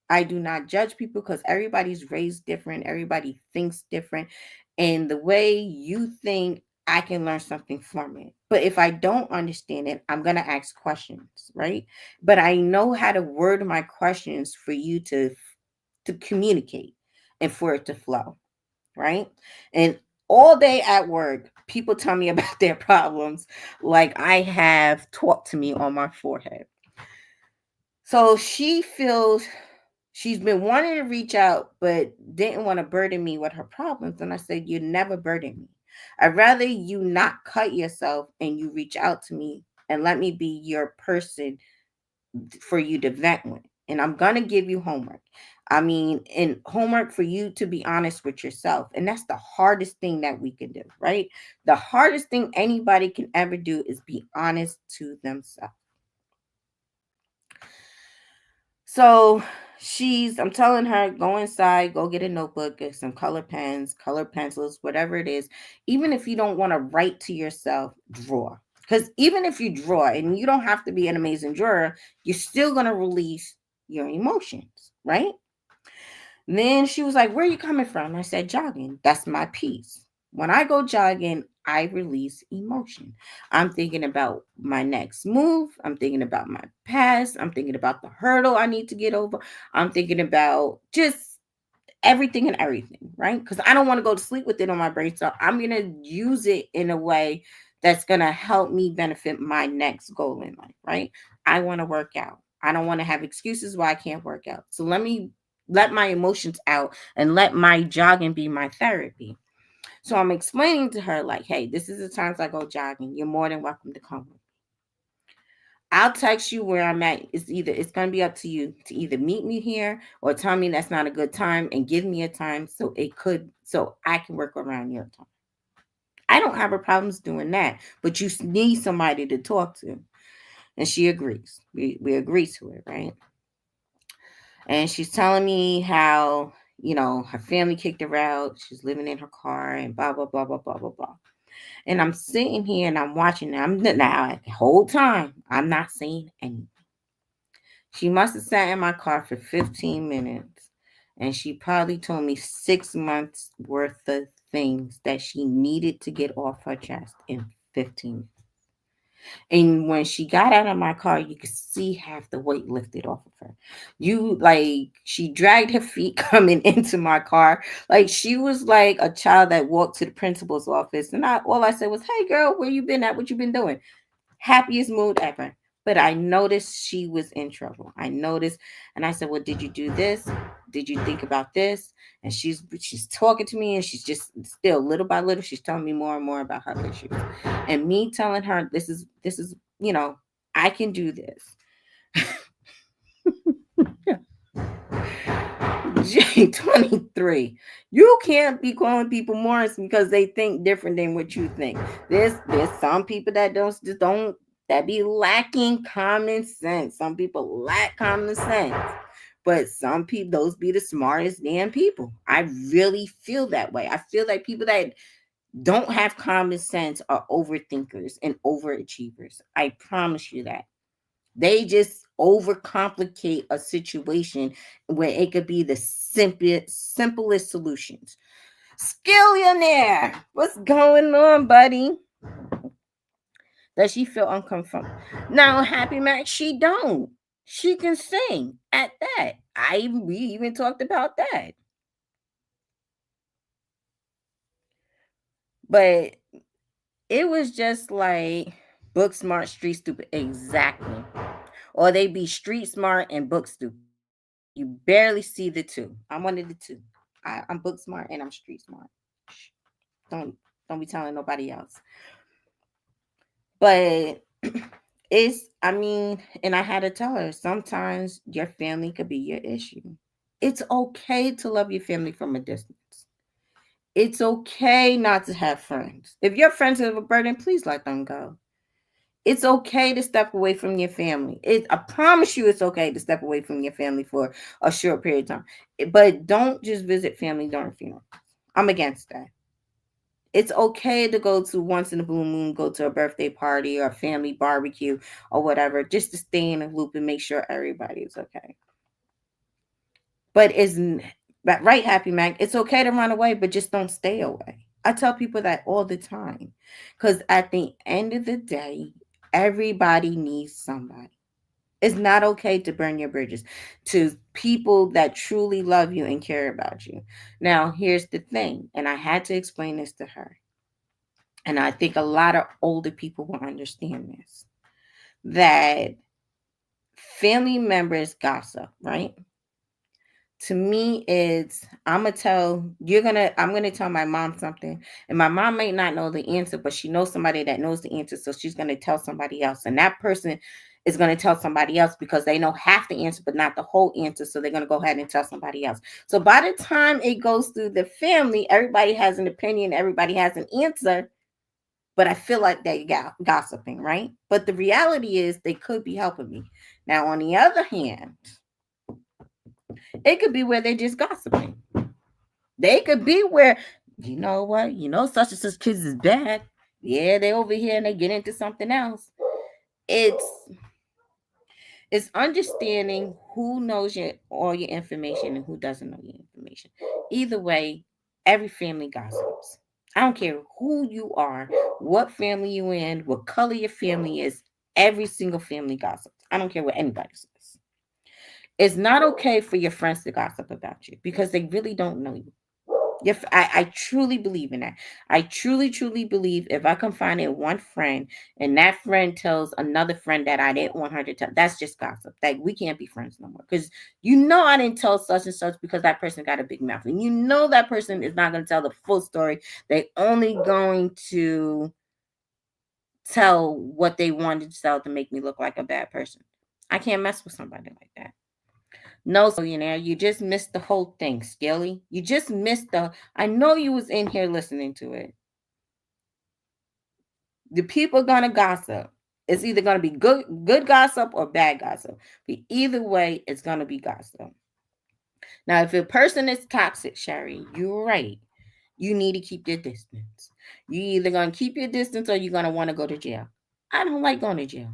I do not judge people because everybody's raised different, everybody thinks different. And the way you think, I can learn something from it. But if I don't understand it, I'm going to ask questions, right? But I know how to word my questions for you to communicate and for it to flow, right? And all day at work, people tell me about their problems like I have taught to me on my forehead. So she feels she's been wanting to reach out, but didn't want to burden me with her problems. And I said, you never burden me. I'd rather you not cut yourself and you reach out to me and let me be your person for you to vent with. And I'm going to give you homework. I mean, and homework for you to be honest with yourself. And that's the hardest thing that we can do, right? The hardest thing anybody can ever do is be honest to themselves. So I'm telling her, go inside, go get a notebook, get some color pens, color pencils, whatever it is. Even if you don't want to write to yourself, draw. Because even if you draw, and you don't have to be an amazing drawer, you're still going to release your emotions, right? And then she was like, where are you coming from? I said, jogging. That's my piece. When I go jogging, I release emotion. I'm thinking about my next move. I'm thinking about my past. I'm thinking about the hurdle I need to get over. I'm thinking about just everything and everything, right? Because I don't want to go to sleep with it on my brain. So I'm going to use it in a way that's going to help me benefit my next goal in life, right? I want to work out. I don't want to have excuses why I can't work out. So let me let my emotions out and let my jogging be my therapy. So I'm explaining to her, like, hey, this is the times I go jogging. You're more than welcome to come. I'll text you where I'm at. It's gonna be up to you to either meet me here or tell me that's not a good time and give me a time so I can work around your time. I don't have a problems doing that, but you need somebody to talk to. And she agrees. We agree to it, right? And she's telling me how, her family kicked her out. She's living in her car and blah, blah, blah, blah, blah, blah, blah. And I'm sitting here and I'm watching. I'm now the whole time, I'm not saying anything. She must have sat in my car for 15 minutes and she probably told me 6 months worth of things that she needed to get off her chest in 15 minutes. And when she got out of my car, you could see half the weight lifted off of her. She dragged her feet coming into my car. Like she was like a child that walked to the principal's office. And all I said was, hey girl, where you been at? What you been doing? Happiest mood ever. But I noticed she was in trouble. I noticed, and I said, well, did you do this? Did you think about this? And she's talking to me, and she's just still little by little, she's telling me more and more about her issues. And me telling her, this is, I can do this. J23. You can't be calling people Morris because they think different than what you think. There's some people that don't that be lacking common sense. Some people lack common sense. But some people, those be the smartest damn people. I really feel that way. I feel like people that don't have common sense are overthinkers and overachievers. I promise you that. They just overcomplicate a situation where it could be the simplest solutions. Skillionaire, what's going on, buddy? Does she feel uncomfortable? Now, Happy Max, she don't. She can sing at that. We even talked about that. But it was just like book smart, street stupid. Exactly. Or they be street smart and book stupid. You barely see the two. I'm one of the two. I'm book smart and I'm street smart. Don't don't be telling nobody else. But and I had to tell her sometimes your family could be your issue. It's okay to love your family from a distance. It's okay not to have friends. If your friends have a burden, please let them go. It's okay to step away from your family. I promise you, it's okay to step away from your family for a short period of time. But don't just visit family during funerals. I'm against that. It's okay to go to once in a blue moon, go to a birthday party or a family barbecue or whatever, just to stay in a loop and make sure everybody is okay. But right, Happy Mac, it's okay to run away, but just don't stay away. I tell people that all the time. Because at the end of the day, everybody needs somebody. It's not okay to burn your bridges to people that truly love you and care about you. Now, here's the thing, and I had to explain this to her. And I think a lot of older people will understand this, that family members gossip, right? To me, it's I'm gonna tell my mom something, and my mom may not know the answer, but she knows somebody that knows the answer, so she's gonna tell somebody else, and that person is gonna tell somebody else because they know half the answer but not the whole answer, so they're gonna go ahead and tell somebody else. So by the time it goes through the family, everybody has an opinion, everybody has an answer, but I feel like they got gossiping, right? But the reality is they could be helping me. Now, on the other hand, it could be where they're just gossiping. They could be where, you know what, such and such kids is bad. Yeah, they over here and they get into something else. It's it's understanding who knows all your information and who doesn't know your information. Either way, every family gossips. I don't care who you are, what family you in, what color your family is. Every single family gossips. I don't care what anybody says. It's not okay for your friends to gossip about you because they really don't know you. I truly believe in that. I truly, truly believe if I can find it one friend and that friend tells another friend that I didn't want her to tell, that's just gossip. Like, we can't be friends no more. Because I didn't tell such and such because that person got a big mouth. And that person is not going to tell the full story. They only going to tell what they wanted to tell to make me look like a bad person. I can't mess with somebody like that. No, Millionaire, you just missed the whole thing, Skilly. You just missed I know you was in here listening to it. The people gonna gossip. It's either gonna be good gossip or bad gossip. But either way, it's gonna be gossip. Now, if a person is toxic, Sherry, you're right. You need to keep your distance. You either gonna keep your distance or you're gonna want to go to jail. I don't like going to jail.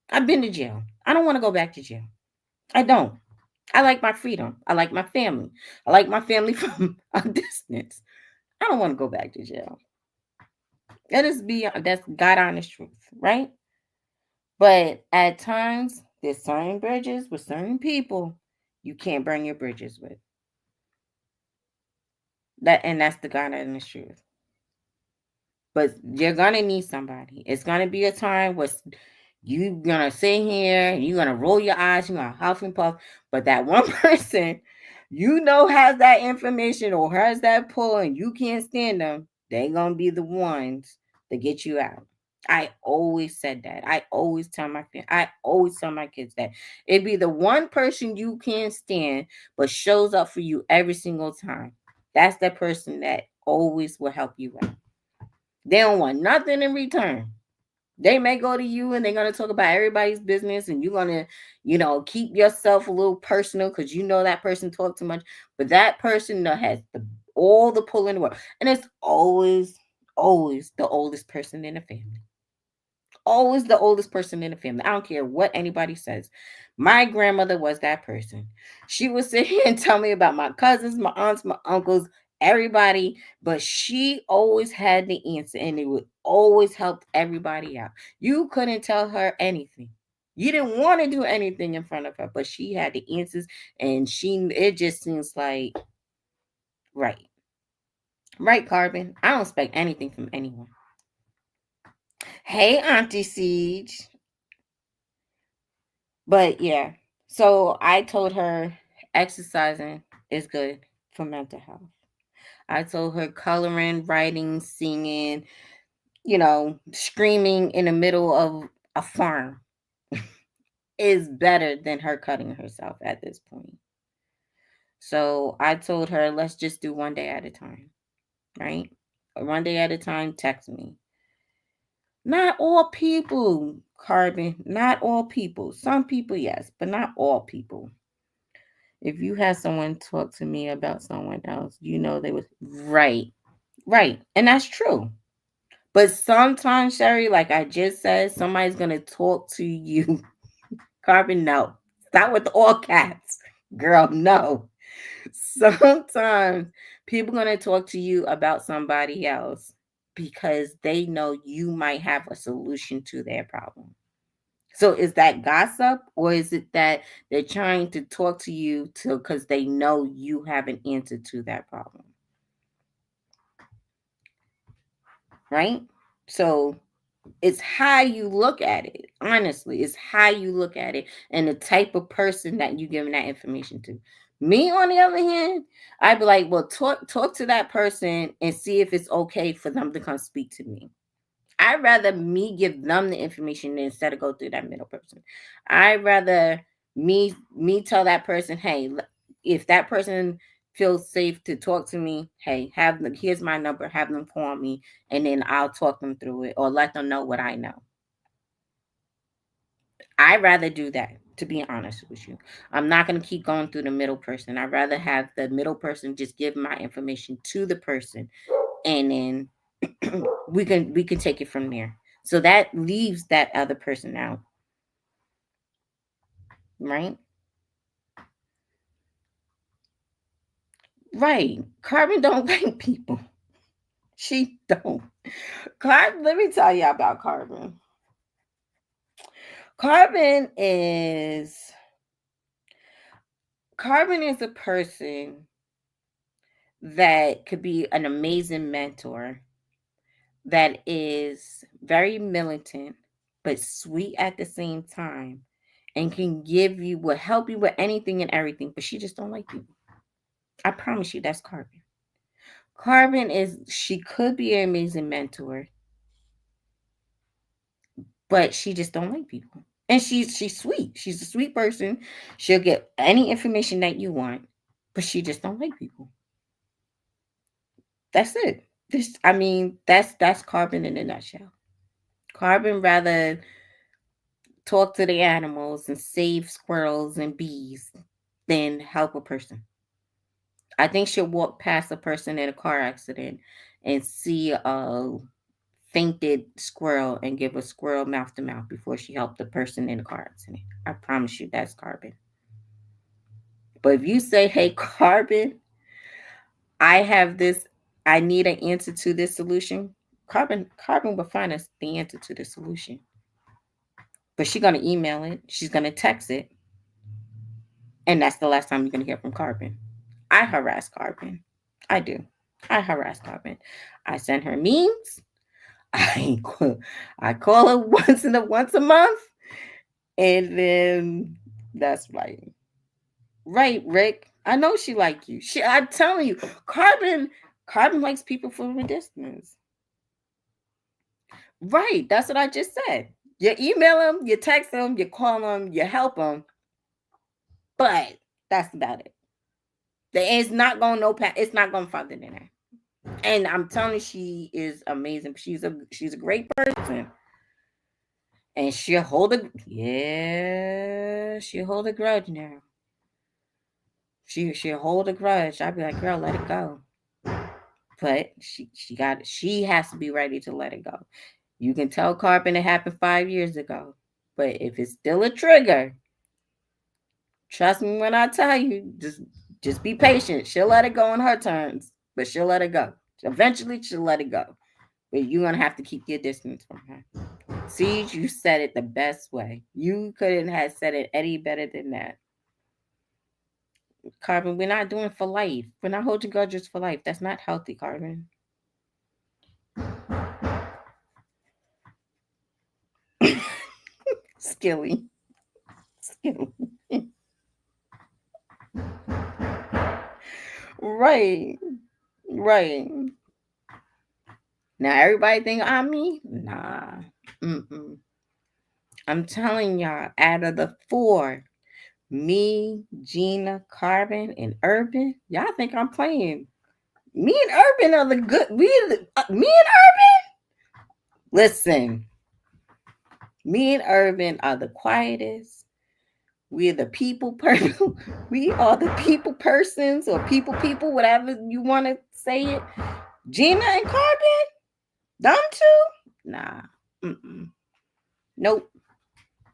I've been to jail. I don't want to go back to jail. I don't. I like my freedom. I like my family. I like my family from a distance. I don't want to go back to jail. That's God honest truth, right? But at times, there's certain bridges with certain people you can't burn your bridges with. And that's the God honest truth. But you're gonna need somebody. It's gonna be a time where you're gonna sit here and you're gonna roll your eyes, you're gonna huff and puff. But that one person has that information or has that pull and you can't stand them, they're gonna be the ones to get you out. I always said that. I always tell my kids that. It'd be the one person you can't stand but shows up for you every single time. That's the person that always will help you out. They don't want nothing in return. They may go to you and they're going to talk about everybody's business and you're going to, keep yourself a little personal because that person talk too much. But that person has all the pull in the world. And it's always, always the oldest person in the family. Always the oldest person in the family. I don't care what anybody says. My grandmother was that person. She would sit here and tell me about my cousins, my aunts, my uncles, everybody, but she always had the answer and it would always help everybody out. You couldn't tell her anything. You didn't want to do anything in front of her, but she had the answers and it just seems like right. Right, Carbon. I don't expect anything from anyone. Hey, Auntie Siege. But yeah, so I told her exercising is good for mental health. I told her coloring, writing, singing, screaming in the middle of a farm is better than her cutting herself at this point. So I told her, let's just do one day at a time. right? One day at a time, text me. Not all people, Carbon. Not all people. Some people, yes, but not all people. If you had someone talk to me about someone else, they was right. Right. And that's true. But sometimes, Sherry, like I just said, somebody's gonna talk to you. Carbon, no. Stop with the all caps. Girl, no. Sometimes people gonna talk to you about somebody else because they know you might have a solution to their problem. So is that gossip, or is it that they're trying to talk to you to because they know you have an answer to that problem? Right? So it's how you look at it. Honestly, it's how you look at it and the type of person that you giving that information to. Me, on the other hand, I'd be like, well, talk to that person and see if it's okay for them to come speak to me. I'd rather me give them the information instead of go through that middle person. I'd rather me tell that person, hey, if that person feels safe to talk to me, hey, have them, here's my number, have them call me, and then I'll talk them through it or let them know what I know. I'd rather do that, to be honest with you. I'm not going to keep going through the middle person. I'd rather have the middle person just give my information to the person, and then we can take it from there. So that leaves that other person out, right? Right. Carbon don't like people. She don't. Carbon, let me tell you about Carbon. Carbon is Carbon is a person that could be an amazing mentor, that is very militant but sweet at the same time, and will help you with anything and everything, but she just don't like people. I promise you, that's Carbon. She could be an amazing mentor, but she just don't like people. And she's sweet. She's a sweet person. She'll get any information that you want, but she just don't like people. That's it. That's Carbon in a nutshell. Carbon rather talk to the animals and save squirrels and bees than help a person. I think she'll walk past a person in a car accident and see a fainted squirrel and give a squirrel mouth to mouth before she helped the person in the car accident. I promise you that's Carbon. But if you say, hey, Carbon, I have this, I need an answer to this solution, Carbon will find us the answer to the solution. But she's gonna email it, she's gonna text it, and that's the last time you're gonna hear from Carbon. I harass Carbon. I do. I harass Carbon. I send her memes. I I call her once a month, and then that's right, Rick. I know she like you. I'm telling you, Carbon likes people from a distance. Right, that's what I just said. You email them, you text them, you call them, you help them, but that's about it. It's not going no past. It's not going further than that. And I'm telling you, she is amazing. She's a great person, and she'll hold a grudge now. She'll hold a grudge. I'd be like, girl, let it go. But she has to be ready to let it go. You can tell Carbon it happened 5 years ago, but if it's still a trigger, trust me when I tell you, just be patient. She'll let it go on her terms, but she'll let it go. Eventually, she'll let it go. But you're gonna have to keep your distance from her. See, you said it the best way. You couldn't have said it any better than that. Carbon, we're not doing for life. We're not holding grudges for life. That's not healthy, Carbon. Skilly. Skilly. Right. Right. Now everybody think I'm me? Nah. Mm-mm. I'm telling y'all, out of the four, me, Gina, Carbon, and Urban, y'all think I'm playing. Me and Urban are the good. Me and Urban. Listen, me and Urban are the quietest. We're the people person. We are the people persons or people, whatever you want to say it. Gina and Carbon, them two? Nah. Mm-mm. Nope.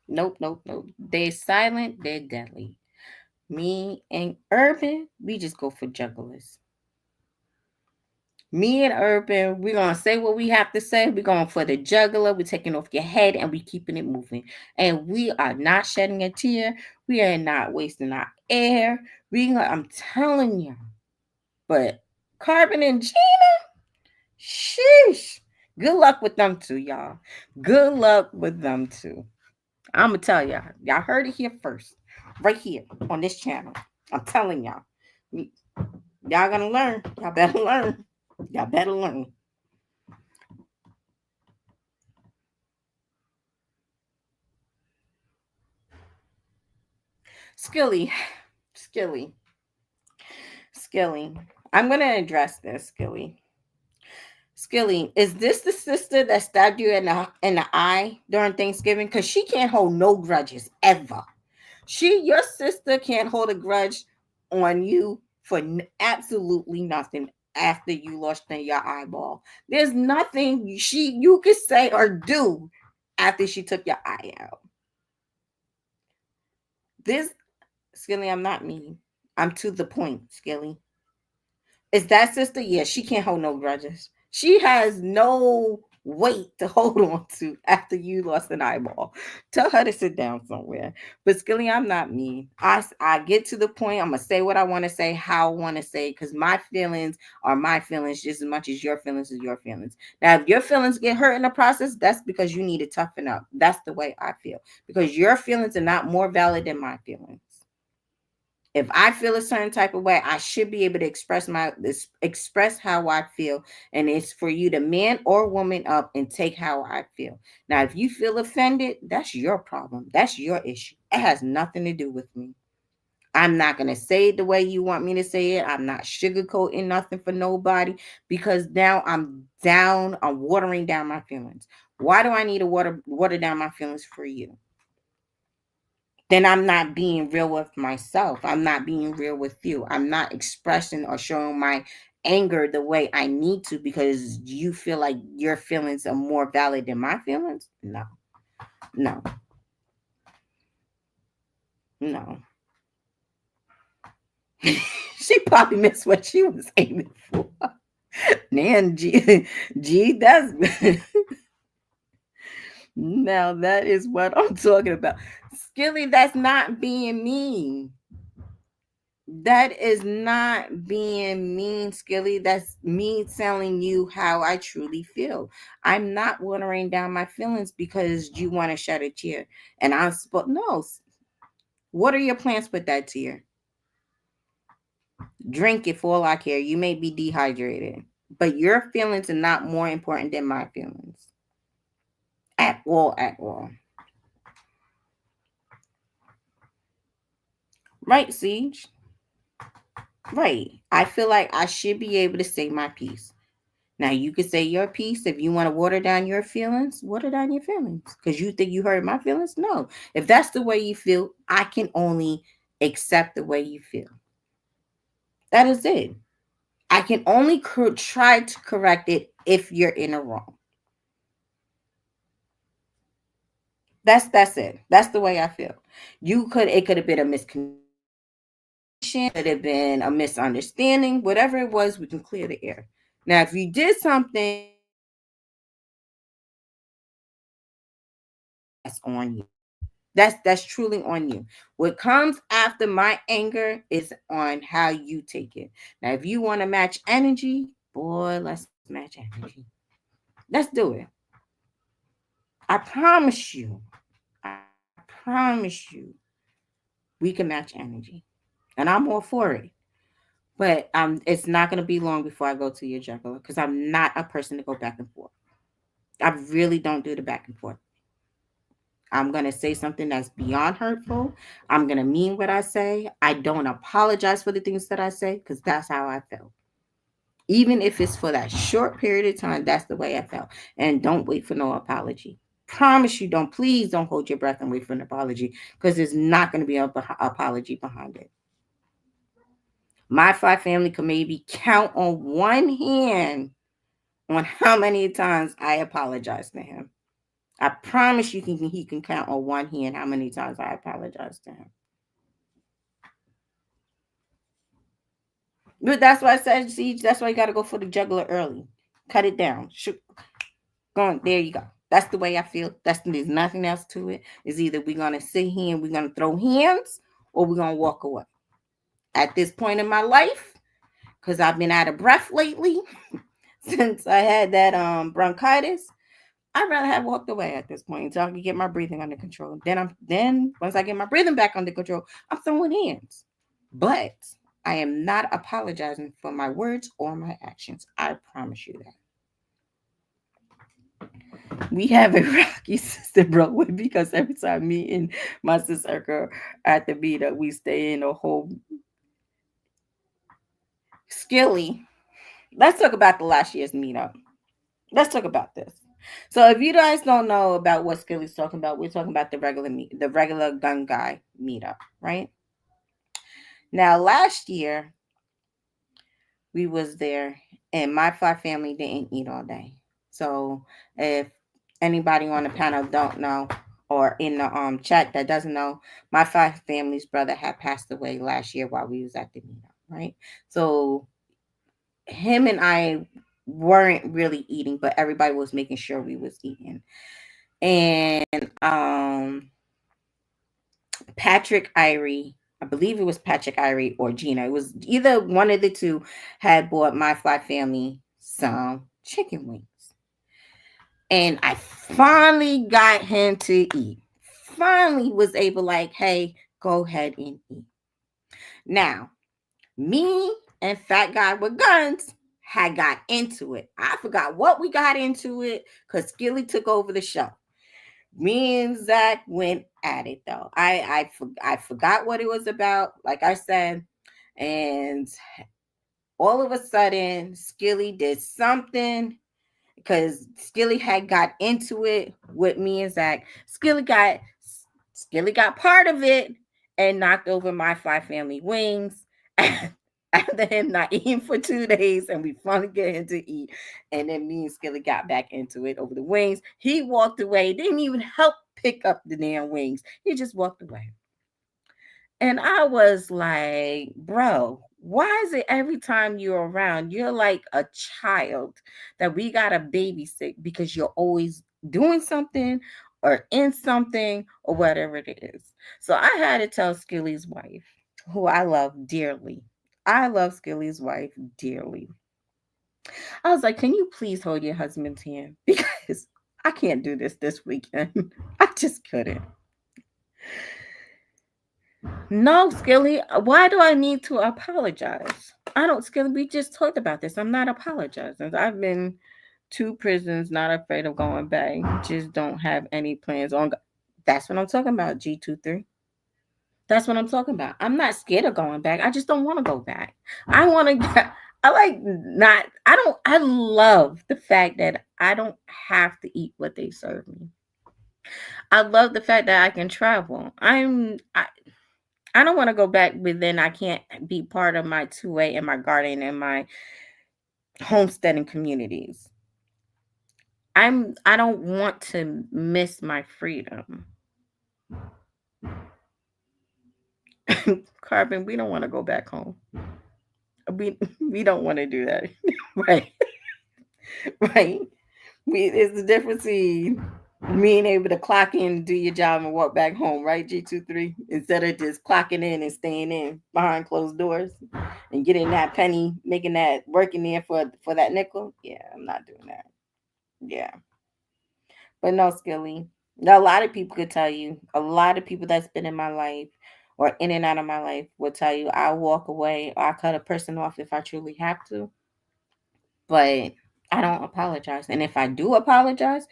Nope. They're silent. They're deadly. Me and Urban, we just go for jugglers. Me and Urban, we're gonna say what we have to say. We're going for the juggler. We're taking off your head and we keeping it moving. And we are not shedding a tear. We are not wasting our air. I'm telling you. But Carbon and Gina, sheesh. Good luck with them too, y'all. Good luck with them too. I'm gonna tell y'all. Y'all heard it here first, right here on this channel. I'm telling y'all. Y'all gonna learn. Y'all better learn. Y'all better learn. Skilly, Skilly, Skilly. I'm gonna address this, Skilly. Skilly, is this the sister that stabbed you in the eye during Thanksgiving? Because she can't hold no grudges ever. Your sister can't hold a grudge on you for absolutely nothing after you lost in your eyeball. There's nothing you could say or do after she took your eye out. This Skilly, I'm not mean. I'm to the point, Skilly. Is that sister? Yeah, she can't hold no grudges. She has no weight to hold on to after you lost an eyeball. Tell her to sit down somewhere. But Skilly, I'm not mean. I get to the point. I'm gonna say what I want to say, how I want to say, because my feelings are my feelings just as much as your feelings is your feelings. Now, if your feelings get hurt in the process, that's because you need to toughen up. That's the way I feel. Because your feelings are not more valid than my feelings. If I feel a certain type of way, I should be able to express how I feel, and it's for you to man or woman up and take how I feel. Now, if you feel offended, that's your problem. That's your issue. It has nothing to do with me. I'm not gonna say it the way you want me to say it. I'm not sugarcoating nothing for nobody because now I'm down. I'm watering down my feelings. Why do I need to water down my feelings for you? Then I'm not being real with myself. I'm not being real with you. I'm not expressing or showing my anger the way I need to because you feel like your feelings are more valid than my feelings. No, no, no. She probably missed what she was aiming for. Man, that's now that is what I'm talking about. Skilly, that's not being mean. That is not being mean, Skilly. That's me telling you how I truly feel. I'm not watering down my feelings because you want to shed a tear. And I'm supposed no. What are your plans with that tear? Drink it for all I care. You may be dehydrated, but your feelings are not more important than my feelings. At all, at all. Right, Siege? Right. I feel like I should be able to say my piece. Now you can say your piece if you want to water down your feelings, water down your feelings. Because you think you hurt my feelings? No. If that's the way you feel, I can only accept the way you feel. That is it. I can only try to correct it if you're in a wrong. That's it. That's the way I feel. It could have been a miscommunication, could have been a misunderstanding, whatever it was, we can clear the air. Now, if you did something, that's on you. That's truly on you. What comes after my anger is on how you take it. Now, if you want to match energy, boy, let's match energy. Let's do it. I promise you. I promise you, we can match energy, and I'm all for it. But it's not gonna be long before I go to your juggler because I'm not a person to go back and forth. I really don't do the back and forth. I'm going to say something that's beyond hurtful. I'm going to mean what I say. I don't apologize for the things that I say because that's how I feel. Even if it's for that short period of time, that's the way I felt. And don't wait for no apology. Promise you don't. Please don't hold your breath and wait for an apology because there's not going to be an apology behind it. My five family can maybe count on one hand on how many times I apologize to him. I promise you he can count on one hand how many times I apologize to him. But that's why I said, see, that's why you got to go for the juggler early. Cut it down. Go on, there you go. That's the way I feel. There's nothing else to it. It's either we're gonna sit here and we're gonna throw hands or we're gonna walk away. At this point in my life, because I've been out of breath lately since I had that bronchitis, I'd rather have walked away at this point until I can get my breathing under control. Then once I get my breathing back under control, I'm throwing hands. But I am not apologizing for my words or my actions. I promise you that. We have a rocky sister Broadway because every time me and my sister are at the meetup, we stay in a whole skilly. Let's talk about the last year's meetup. Let's talk about this. So if you guys don't know about what Skilly's talking about, we're talking about the regular gun guy meetup, right? Now last year we was there and my five family didn't eat all day. So if anybody on the panel don't know or in the chat that doesn't know, my five family's brother had passed away last year while we was at the meetup, right? So him and I weren't really eating, but everybody was making sure we was eating. And Patrick Irie, I believe it was Patrick Irie or Gina. It was either one of the two had bought my fly family some chicken wings. And I finally got him to eat. Finally was able like, hey, go ahead and eat. Now, me and Fat Guy with Guns had got into it. I forgot what we got into it because Skilly took over the show. Me and Zach went at it though. I forgot what it was about, like I said, and all of a sudden Skilly did something because Skilly had got into it with me and Zach. Skilly got part of it and knocked over my five family wings. After him not eating for 2 days, and we finally get him to eat. And then me and Skilly got back into it over the wings. He walked away, didn't even help pick up the damn wings. He just walked away. And I was like, bro, why is it every time you're around, you're like a child that we got to babysit because you're always doing something or in something or whatever it is? So I had to tell Skilly's wife, who I love dearly. I love Skilly's wife dearly. I was like, can you please hold your husband's hand? Because I can't do this weekend. I just couldn't. No, Skilly, why do I need to apologize? I don't, Skilly, we just talked about this. I'm not apologizing. I've been to prisons, not afraid of going back. Just don't have any plans on. That's what I'm talking about, G23. That's what I'm talking about. I'm not scared of going back. I just don't want to go back. I want to, I like not, I don't, I love the fact that I don't have to eat what they serve me. I love the fact that I can travel. I don't want to go back, but then I can't be part of my 2A and my garden and my homesteading communities. I don't want to miss my freedom. Carbon, we don't want to go back home. We don't want to do that. Right. Right. It's the difference between being able to clock in, do your job, and walk back home, right? G23, instead of just clocking in and staying in behind closed doors and getting that penny, making that working there for that nickel. Yeah, I'm not doing that. Yeah, but no, Skilly. A lot of people could tell you. A lot of people that's been in my life or in and out of my life will tell you I walk away or I cut a person off if I truly have to. But I don't apologize, and if I do apologize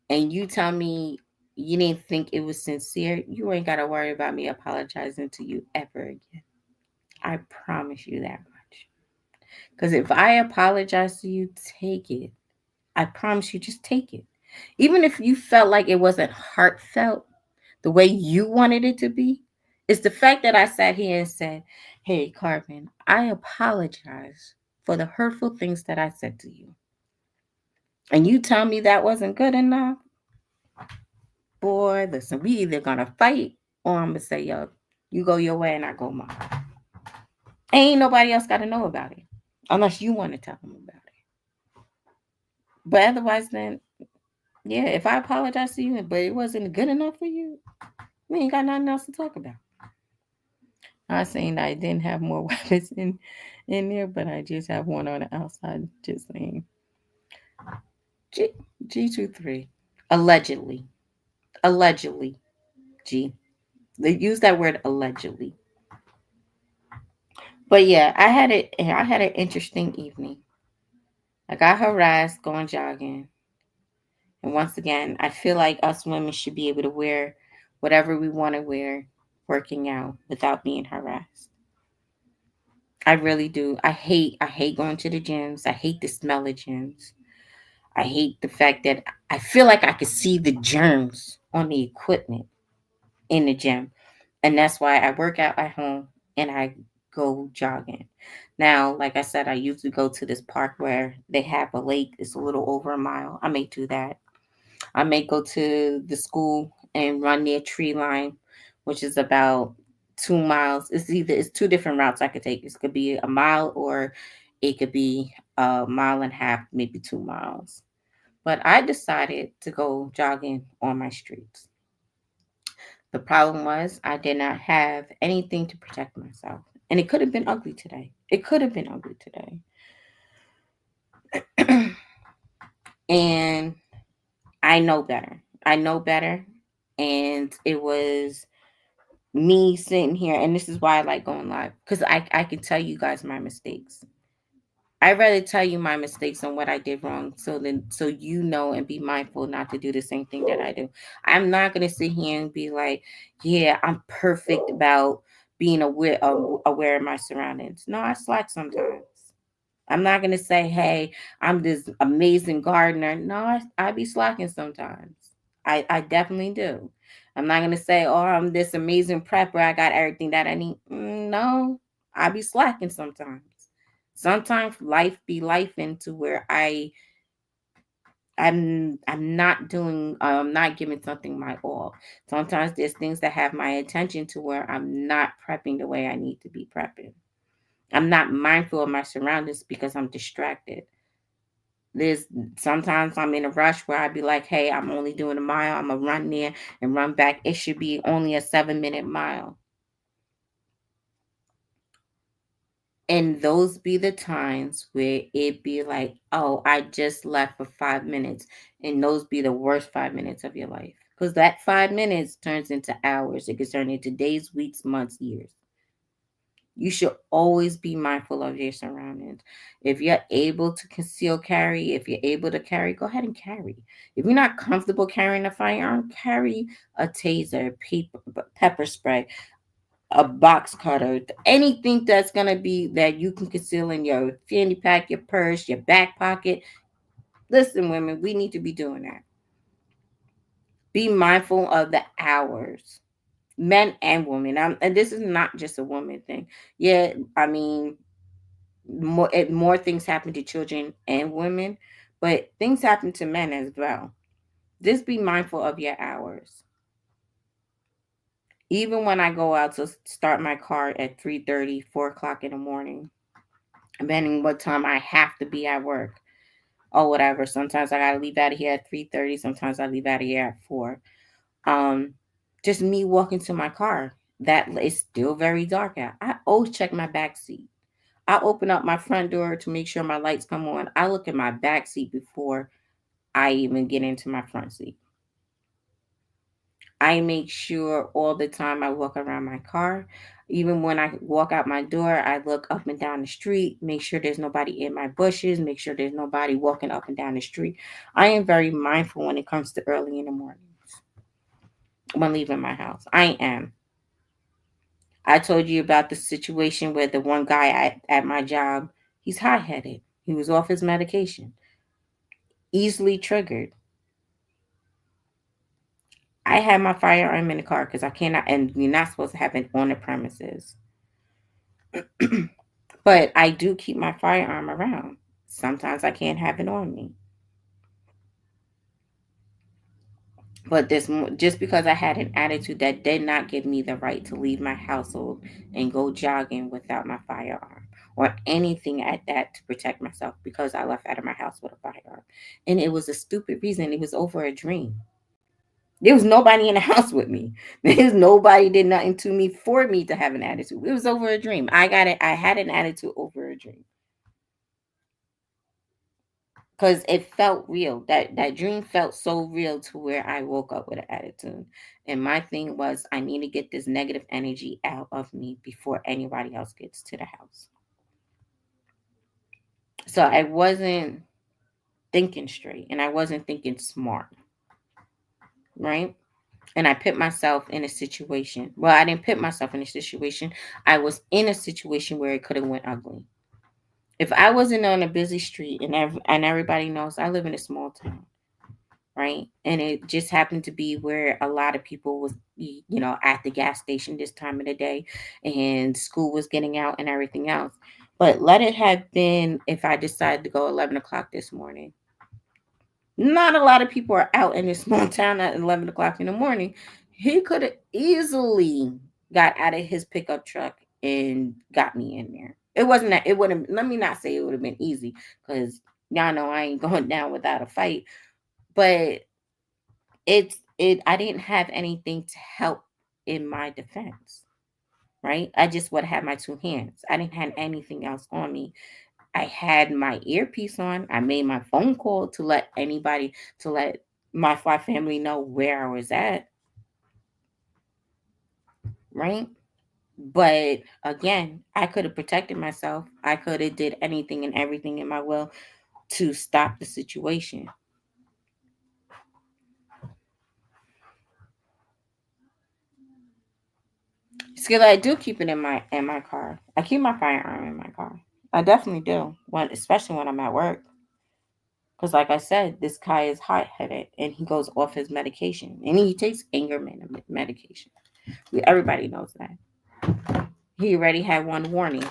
and you tell me you didn't think it was sincere, you ain't got to worry about me apologizing to you ever again. I promise you that much. Because if I apologize to you, take it. I promise you, just take it. Even if you felt like it wasn't heartfelt the way you wanted it to be, it's the fact that I sat here and said, "Hey, Carmen, I apologize for the hurtful things that I said to you." And you tell me that wasn't good enough, boy, listen, we either gonna fight or I'm gonna say, yo, you go your way and I go mine. Ain't nobody else got to know about it unless you want to tell them about it. But otherwise, then, yeah, if I apologize to you, but it wasn't good enough for you, we ain't got nothing else to talk about. I'm saying I didn't have more weapons in there, but I just have one on the outside. Just saying. G G23. Allegedly. Allegedly. G. They use that word allegedly. But yeah, I had an interesting evening. I got harassed going jogging. And once again, I feel like us women should be able to wear whatever we want to wear working out without being harassed. I really do. I hate going to the gyms. I hate the smell of gyms. I hate the fact that I feel like I could see the germs on the equipment in the gym. And that's why I work out at home and I go jogging. Now, like I said, I usually go to this park where they have a lake. It's a little over a mile. I may do that. I may go to the school and run near tree line, which is about 2 miles. It's two different routes I could take. It could be a mile or it could be a mile and a half, maybe 2 miles. But I decided to go jogging on my streets. The problem was I did not have anything to protect myself. And it could have been ugly today. It could have been ugly today. And I know better. I know better. And it was me sitting here, and this is why I like going live, because I can tell you guys my mistakes. I'd rather tell you my mistakes and what I did wrong, so you know and be mindful not to do the same thing that I do. I'm not gonna sit here and be like, yeah, I'm perfect about being aware of my surroundings. No, I slack sometimes. I'm not gonna say, hey, I'm this amazing gardener. No, I be slacking sometimes. I definitely do. I'm not gonna say, oh, I'm this amazing prepper. I got everything that I need. No, I be slacking sometimes. Sometimes life be life into where I'm not doing I'm not giving something my all. Sometimes there's things that have my attention to where I'm not prepping the way I need to be prepping. I'm not mindful of my surroundings because I'm distracted. There's sometimes I'm in a rush where I'd be like, hey, I'm only doing a mile. I'm gonna run there and run back. It should be only a 7 minute mile. And those be the times where it be like, oh, I just left for 5 minutes. And those be the worst 5 minutes of your life. Because that 5 minutes turns into hours. It can turn into days, weeks, months, years. You should always be mindful of your surroundings. If you're able to conceal carry, if you're able to carry, go ahead and carry. If you're not comfortable carrying a firearm, carry a taser, pepper spray, a box cutter, anything that's gonna be that you can conceal in your fanny pack, your purse, your back pocket. Listen, women, we need to be doing that. Be mindful of the hours, men and women. And this is not just a woman thing. Yeah, I mean, more things happen to children and women, but things happen to men as well. Just be mindful of your hours. Even when I go out to start my car at 3:30, 4 o'clock in the morning, depending what time I have to be at work or whatever. Sometimes I gotta leave out of here at 3:30. Sometimes I leave out of here at 4. Um, just me walking to my car. That it's still very dark out. I always check my back seat. I open up my front door to make sure my lights come on. I look at my back seat before I even get into my front seat. I make sure all the time I walk around my car. Even when I walk out my door, I look up and down the street, make sure there's nobody in my bushes, make sure there's nobody walking up and down the street. I am very mindful when it comes to early in the mornings when leaving my house. I am. I told you about the situation where the one guy at my job, he's hot headed. He was off his medication, easily triggered. I had my firearm in the car because I cannot, and you're not supposed to have it on the premises. But I do keep my firearm around. Sometimes I can't have it on me. But just because I had an attitude, that did not give me the right to leave my household and go jogging without my firearm or anything at that to protect myself because I left out of my house with a firearm. And it was a stupid reason. It was over a dream. There was nobody in the house with me. There's nobody did nothing to me for me to have an attitude. It was over a dream. I got it. I had an attitude over a dream because it felt real. That dream felt so real to where I woke up with an attitude. And my thing was, I need to get this negative energy out of me before anybody else gets to the house. So I wasn't thinking straight, and I wasn't thinking smart, right? And I put myself in a situation. Well, I didn't put myself in a situation. I was in a situation where it could have went ugly. If I wasn't on a busy street, and everybody knows I live in a small town, right? And it just happened to be where a lot of people was, at the gas station this time of the day, and school was getting out and everything else. But let it have been if I decided to go 11 o'clock this morning. Not a lot of people are out in this small town at 11 o'clock in the morning. He could have easily got out of his pickup truck and got me in there. It wasn't that it wouldn't. Let me not say it would have been easy because y'all know I ain't going down without a fight. But it. I didn't have anything to help in my defense. Right? I just would have my two hands. I didn't have anything else on me. I had my earpiece on. I made my phone call to let my family know where I was at, right? But again, I could have protected myself. I could have did anything and everything in my will to stop the situation. Still, I do keep it in my car. I keep my firearm in my car. I definitely do. Especially when I'm at work. Because, like I said, this guy is hot headed and he goes off his medication and he takes medication. Everybody knows that. He already had one warning.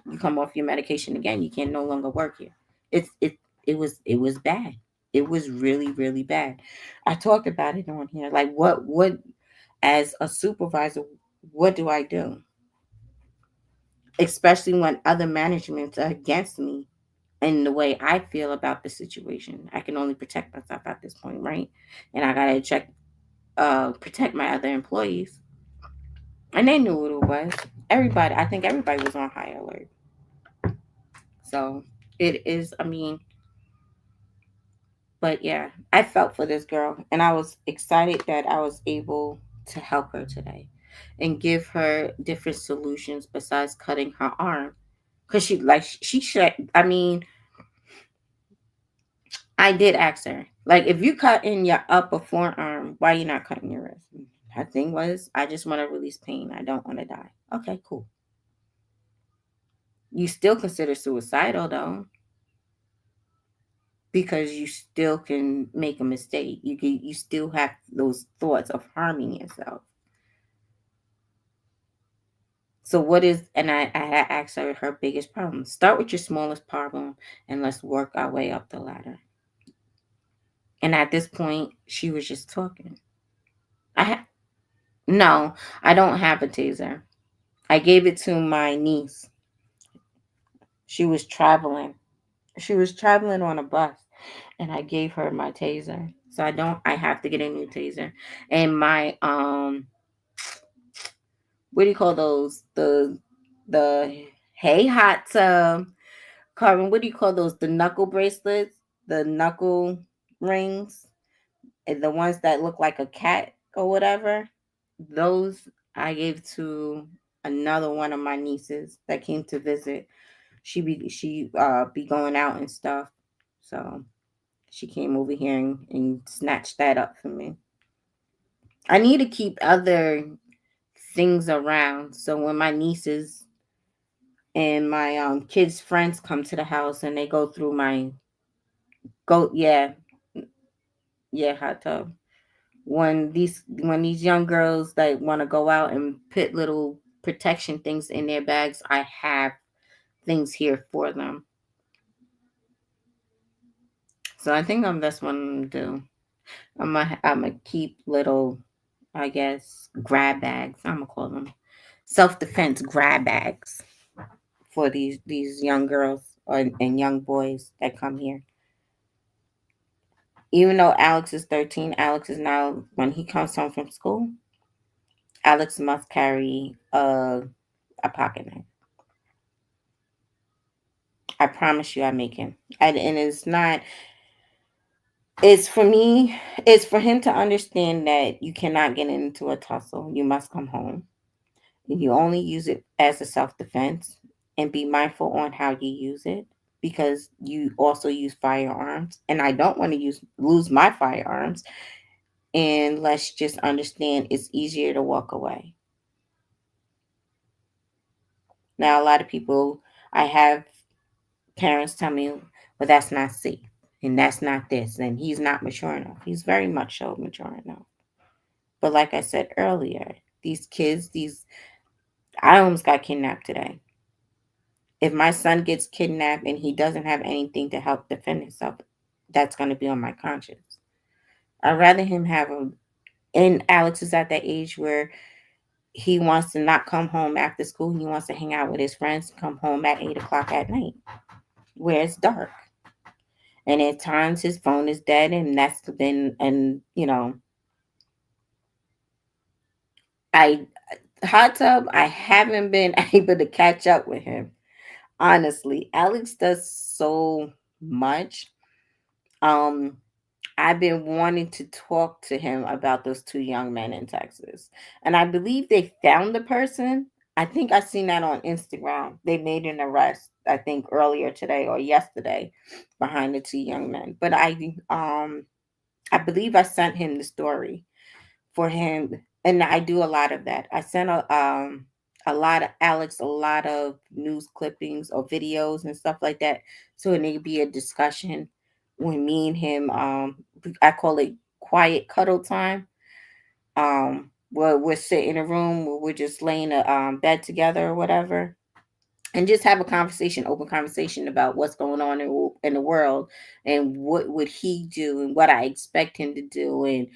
You come off your medication again, you can no longer work here. It's it was bad. It was really, really bad. I talked about it on here. Like what as a supervisor, what do I do? Especially when other managements are against me and the way I feel about the situation. I can only protect myself at this point, right? And I gotta protect my other employees. And they knew what it was. I think everybody was on high alert. So it is, I mean, but yeah, I felt for this girl and I was excited that I was able to help her today and give her different solutions besides cutting her arm. Cause she should, I mean, I did ask her, like, if you cut in your upper forearm, why you not cutting your wrist? Her thing was, I just want to release pain. I don't want to die. Okay, cool. You still consider suicidal though, because you still can make a mistake. You still have those thoughts of harming yourself. So what is and I had asked her biggest problem. Start with your smallest problem and let's work our way up the ladder. And at this point, she was just talking. No, I don't have a taser. I gave it to my niece. She was traveling. She was traveling on a bus and I gave her my taser. So I have to get a new taser. And my what do you call those? The hey hot Carmen, what do you call those? The knuckle bracelets, the knuckle rings, and the ones that look like a cat or whatever. Those I gave to another one of my nieces that came to visit. She be going out and stuff. So she came over here and snatched that up for me. I need to keep other things around. So when my nieces and my kids' friends come to the house and they go through my go yeah, yeah, hot tub. When these young girls like want to go out and put little protection things in their bags, I have things here for them. So I think that's what I'm gonna do. I'm gonna keep little, I guess, grab bags. I'm gonna call them self defense grab bags for these young girls and young boys that come here. Even though Alex is 13, Alex is now, when he comes home from school, Alex must carry a pocket knife. I promise you, I make him. And it's not. It's for me. It's for him to understand that you cannot get into a tussle. You must come home. You only use it as a self defense, and be mindful on how you use it, because you also use firearms, and I don't want to lose my firearms. And let's just understand it's easier to walk away. Now, a lot of people, I have parents tell me, well, that's not safe, and that's not this, and he's not mature enough. He's very much so mature enough. But like I said earlier, these kids, I almost got kidnapped today. If my son gets kidnapped and he doesn't have anything to help defend himself, that's going to be on my conscience. I'd rather him have a, and Alex is at that age where he wants to not come home after school. He wants to hang out with his friends, come home at 8 o'clock at night where it's dark. And at times his phone is dead, and that's been, and I, hot tub, I haven't been able to catch up with him. Honestly, Alex does so much. Um, I've been wanting to talk to him about those two young men in Texas. And I believe they found the person. I think I seen that on Instagram. They made an arrest, I think earlier today or yesterday, behind the two young men. But I believe I sent him the story for him, and I do a lot of that. I sent a lot of Alex a lot of news clippings or videos and stuff like that, so it may be a discussion when me and him, I call it quiet cuddle time, where we're sitting in a room where we're just laying a bed together or whatever, and just have a conversation, open conversation about what's going on in the world, and what would he do and what I expect him to do, and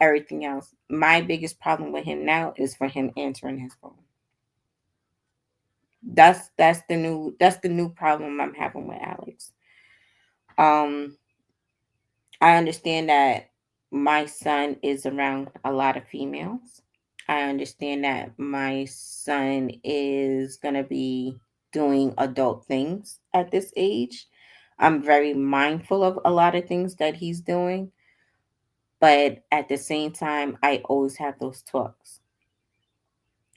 everything else. My biggest problem with him now is for him answering his phone. That's the new problem I'm having with Alex. Um, I understand that my son is around a lot of females. I understand that my son is going to be doing adult things at this age. I'm very mindful of a lot of things that he's doing, but at the same time, I always have those talks,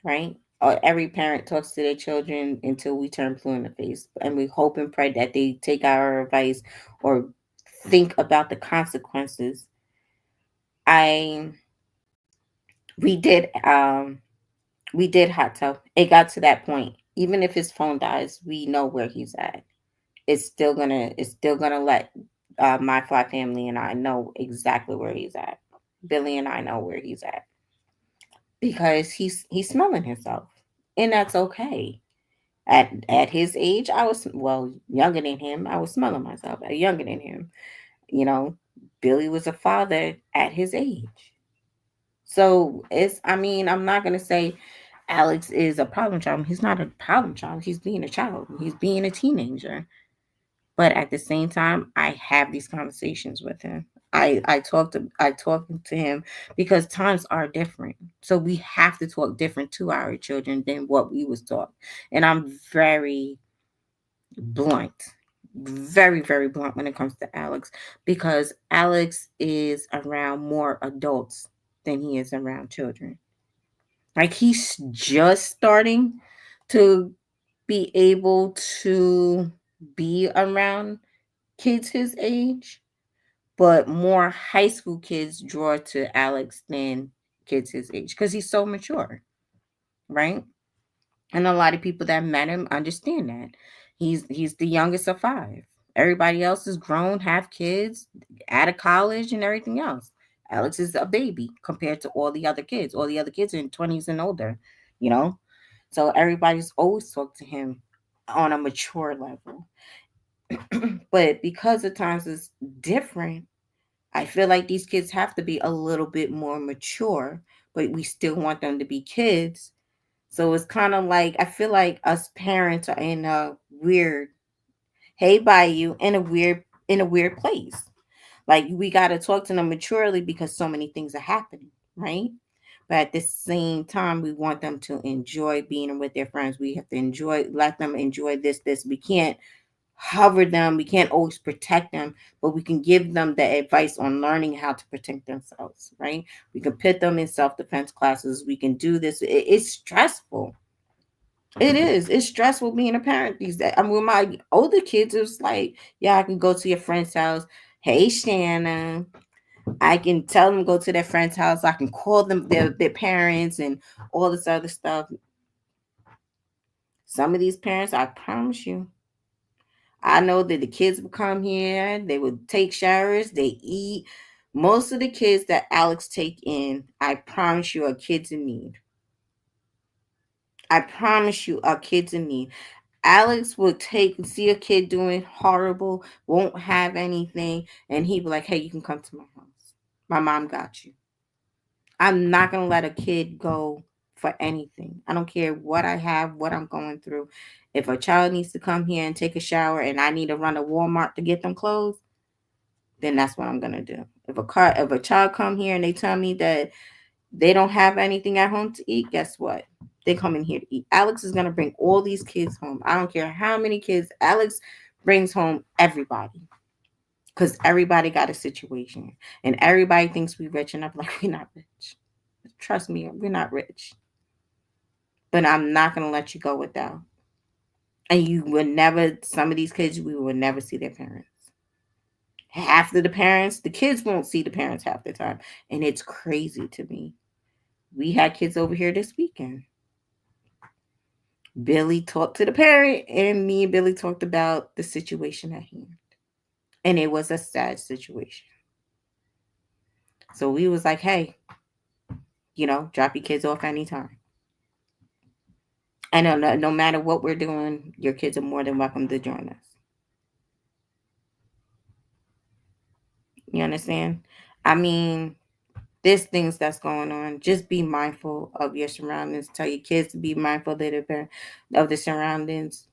right? Every parent talks to their children until we turn blue in the face, and we hope and pray that they take our advice or think about the consequences. I we did um we did hot tub. It got to that point. Even if his phone dies, we know where he's at. It's still gonna let my fly family and I know exactly where he's at. Billy and I know where he's at, because he's smelling himself, and that's okay. At his age, I was, well, younger than him. I was smelling myself. Younger than him, you know. Billy was a father at his age. So I mean, I'm not gonna say Alex is a problem child. He's not a problem child. He's being a child. He's being a teenager. But at the same time, I have these conversations with him. I talk to him because times are different. So we have to talk different to our children than what we was taught. And I'm very blunt. Very, very blunt when it comes to Alex, because Alex is around more adults than he is around children. Like, he's just starting to be able to be around kids his age, but more high school kids draw to Alex than kids his age because he's so mature. right? And a lot of people that met him understand that. He's the youngest of five. Everybody else is grown, have kids, out of college and everything else. Alex is a baby compared to all the other kids. All the other kids are in 20s and older, you know? So everybody's always talked to him on a mature level. But because the times is different, I feel like these kids have to be a little bit more mature, but we still want them to be kids. So it's kind of like I feel like us parents are in a weird hey by you in a weird place. Like we got to talk to them maturely because so many things are happening, right? But at the same time, we want them to enjoy being with their friends. We have to let them enjoy this. We can't hover them. We can't always protect them, but we can give them the advice on learning how to protect themselves, right? We can put them in self defense classes. We can do this. It's stressful. It is. It's stressful being a parent these days. I mean, with my older kids, it was like, yeah, I can go to your friend's house. Hey, Shannon. I can tell them to go to their friend's house. I can call them their parents and all this other stuff. Some of these parents, I promise you, I know that the kids would come here, they would take showers, they eat. Most of the kids that Alex take in, I promise you, are kids in need. I promise you, are kids in need. Alex would see a kid doing horrible, won't have anything, and he'd be like, "Hey, you can come to my house. My mom got you." I'm not gonna let a kid go for anything. I don't care what I have, what I'm going through. If a child needs to come here and take a shower, and I need to run to Walmart to get them clothes, then that's what I'm gonna do. If a child come here and they tell me that they don't have anything at home to eat, guess what? They come in here to eat. Alex is gonna bring all these kids home. I don't care how many kids. Alex brings home everybody because everybody got a situation, and everybody thinks we're rich, and I'm like, we're not rich. Trust me, we're not rich. But I'm not gonna let you go without. And you would never. Some of these kids, we will never see their parents. Half of the parents, the kids won't see the parents half the time, and it's crazy to me. We had kids over here this weekend. Billy talked to the parent, and me and Billy talked about the situation at hand. And it was a sad situation. So we was like, hey, drop your kids off anytime. And no matter what we're doing, your kids are more than welcome to join us. You understand? I mean, there's things that's going on. Just be mindful of your surroundings. Tell your kids to be mindful of the surroundings.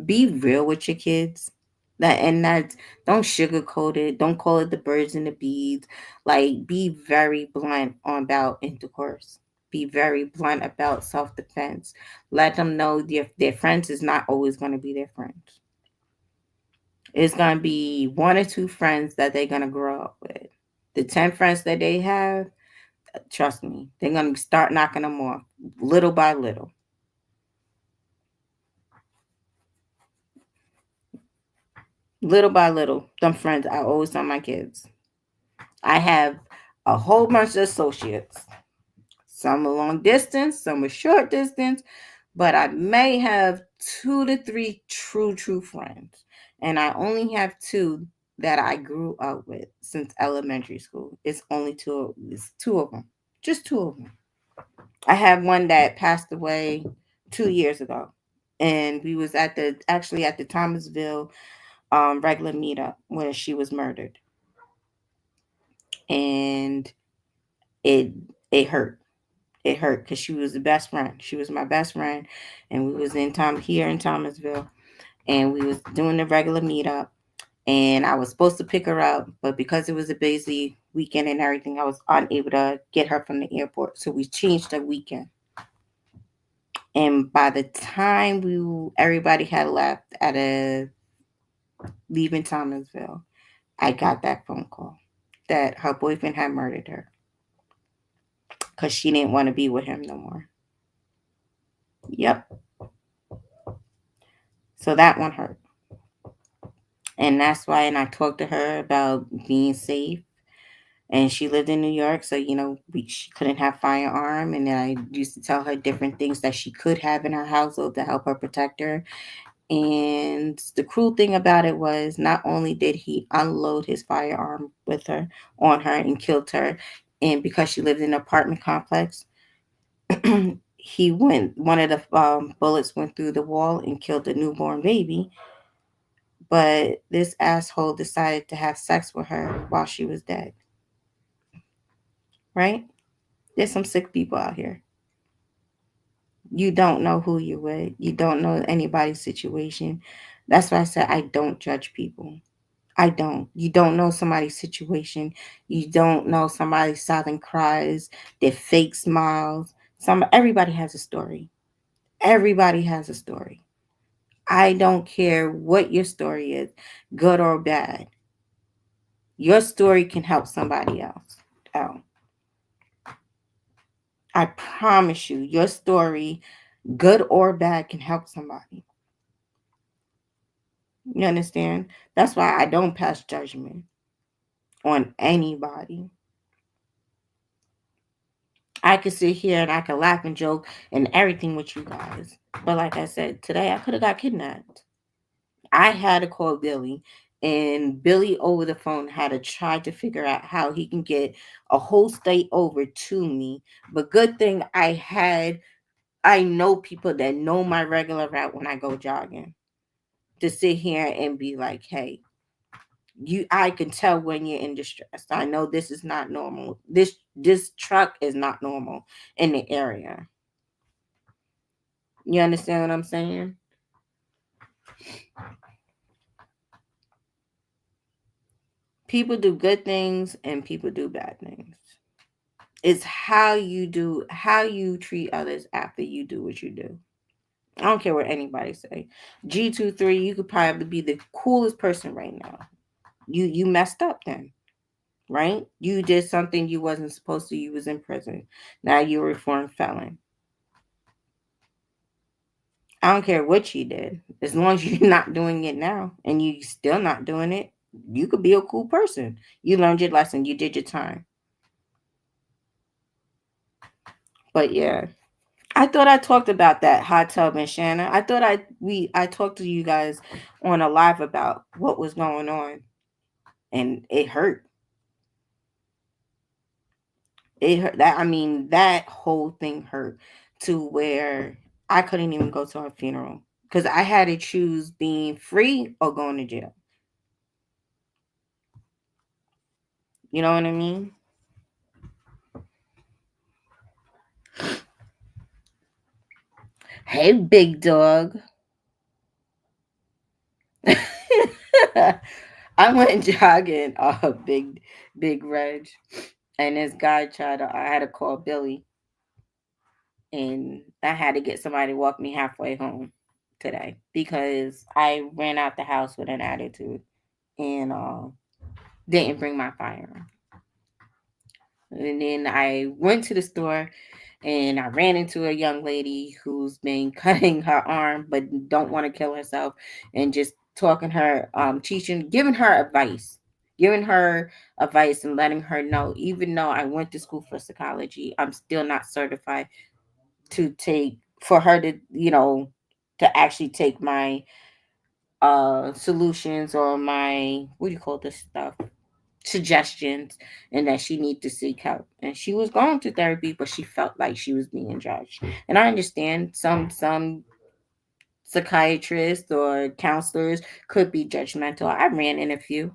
Be real with your kids. That don't sugarcoat it. Don't call it the birds and the bees. Like be very blunt on about intercourse. Be very blunt about self defense. Let them know their friends is not always going to be their friends. It's going to be one or two friends that they're going to grow up with. The 10 friends that they have, trust me, they're going to start knocking them off little by little. Little by little. Them friends, I always tell my kids. I have a whole bunch of associates. Some are long distance, some are short distance, but I may have 2 to 3 true friends. And I only have two that I grew up with since elementary school. It's two of them. Just two of them. I have one that passed away 2 years ago. And we was at the Thomasville regular meetup where she was murdered. And it it hurt. It hurt because she was the best friend. She was my best friend, and we was here in Thomasville, and we was doing the regular meetup, and I was supposed to pick her up, but because it was a busy weekend and everything, I was unable to get her from the airport. So we changed the weekend. And by the time everybody had left at a leaving Thomasville, I got that phone call that her boyfriend had murdered her because she didn't want to be with him no more. Yep. So that one hurt. And that's why, and I talked to her about being safe and she lived in New York, so she couldn't have firearm, and then I used to tell her different things that she could have in her household to help her protect her. And the cruel thing about it was, not only did he unload his firearm with her on her and killed her, and because she lived in an apartment complex, one of the bullets went through the wall and killed the newborn baby. But this asshole decided to have sex with her while she was dead. Right? There's some sick people out here. You don't know who you're with. You don't know anybody's situation. That's why I said I don't judge people. I don't. You don't know somebody's situation. You don't know somebody's silent cries, their fake smiles. Everybody has a story. Everybody has a story. I don't care what your story is, good or bad. Your story can help somebody else. Oh, I promise you, your story, good or bad, can help somebody. You understand? That's why I don't pass judgment on anybody. I could sit here and I could laugh and joke and everything with you guys. But like I said, today I could have got kidnapped. I had to call Billy, and Billy over the phone had to try to figure out how he can get a whole state over to me. But good thing I know people that know my regular route when I go jogging, to sit here and be like, hey, I can tell when you're in distress. I know this is not normal. This truck is not normal in the area. You understand what I'm saying? People do good things and people do bad things. It's how you treat others after you do what you do. I don't care what anybody say. G23, you could probably be the coolest person right now. You messed up then, right? You did something you wasn't supposed to. You was in prison. Now you're a reformed felon. I don't care what you did. As long as you're not doing it now and you still not doing it, you could be a cool person. You learned your lesson. You did your time. But yeah, I thought I talked about that hot tub in Shannon. I thought I talked to you guys on a live about what was going on, and it hurt. It hurt. That whole thing hurt to where I couldn't even go to her funeral because I had to choose being free or going to jail. You know what I mean? Hey, big dog. I went jogging, big Reg, and this guy I had to call Billy, and I had to get somebody to walk me halfway home today because I ran out the house with an attitude and didn't bring my firearm. And then I went to the store and I ran into a young lady who's been cutting her arm but don't want to kill herself, and just talking her, giving her advice and letting her know, even though I went to school for psychology, I'm still not certified to take for her to, to actually take my solutions or my, what do you call this stuff, suggestions, and that she need to seek help. And she was going to therapy, but she felt like she was being judged. And I understand some psychiatrists or counselors could be judgmental. I ran in a few.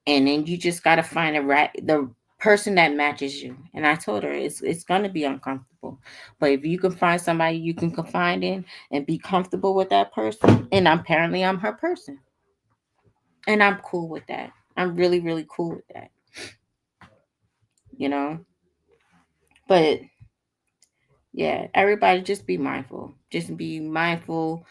And then you just gotta find the person that matches you. And I told her it's gonna be uncomfortable. But if you can find somebody you can confide in and be comfortable with that person, and apparently I'm her person. And I'm cool with that. I'm really, really cool with that. You know? But yeah, everybody just be mindful. Just be mindful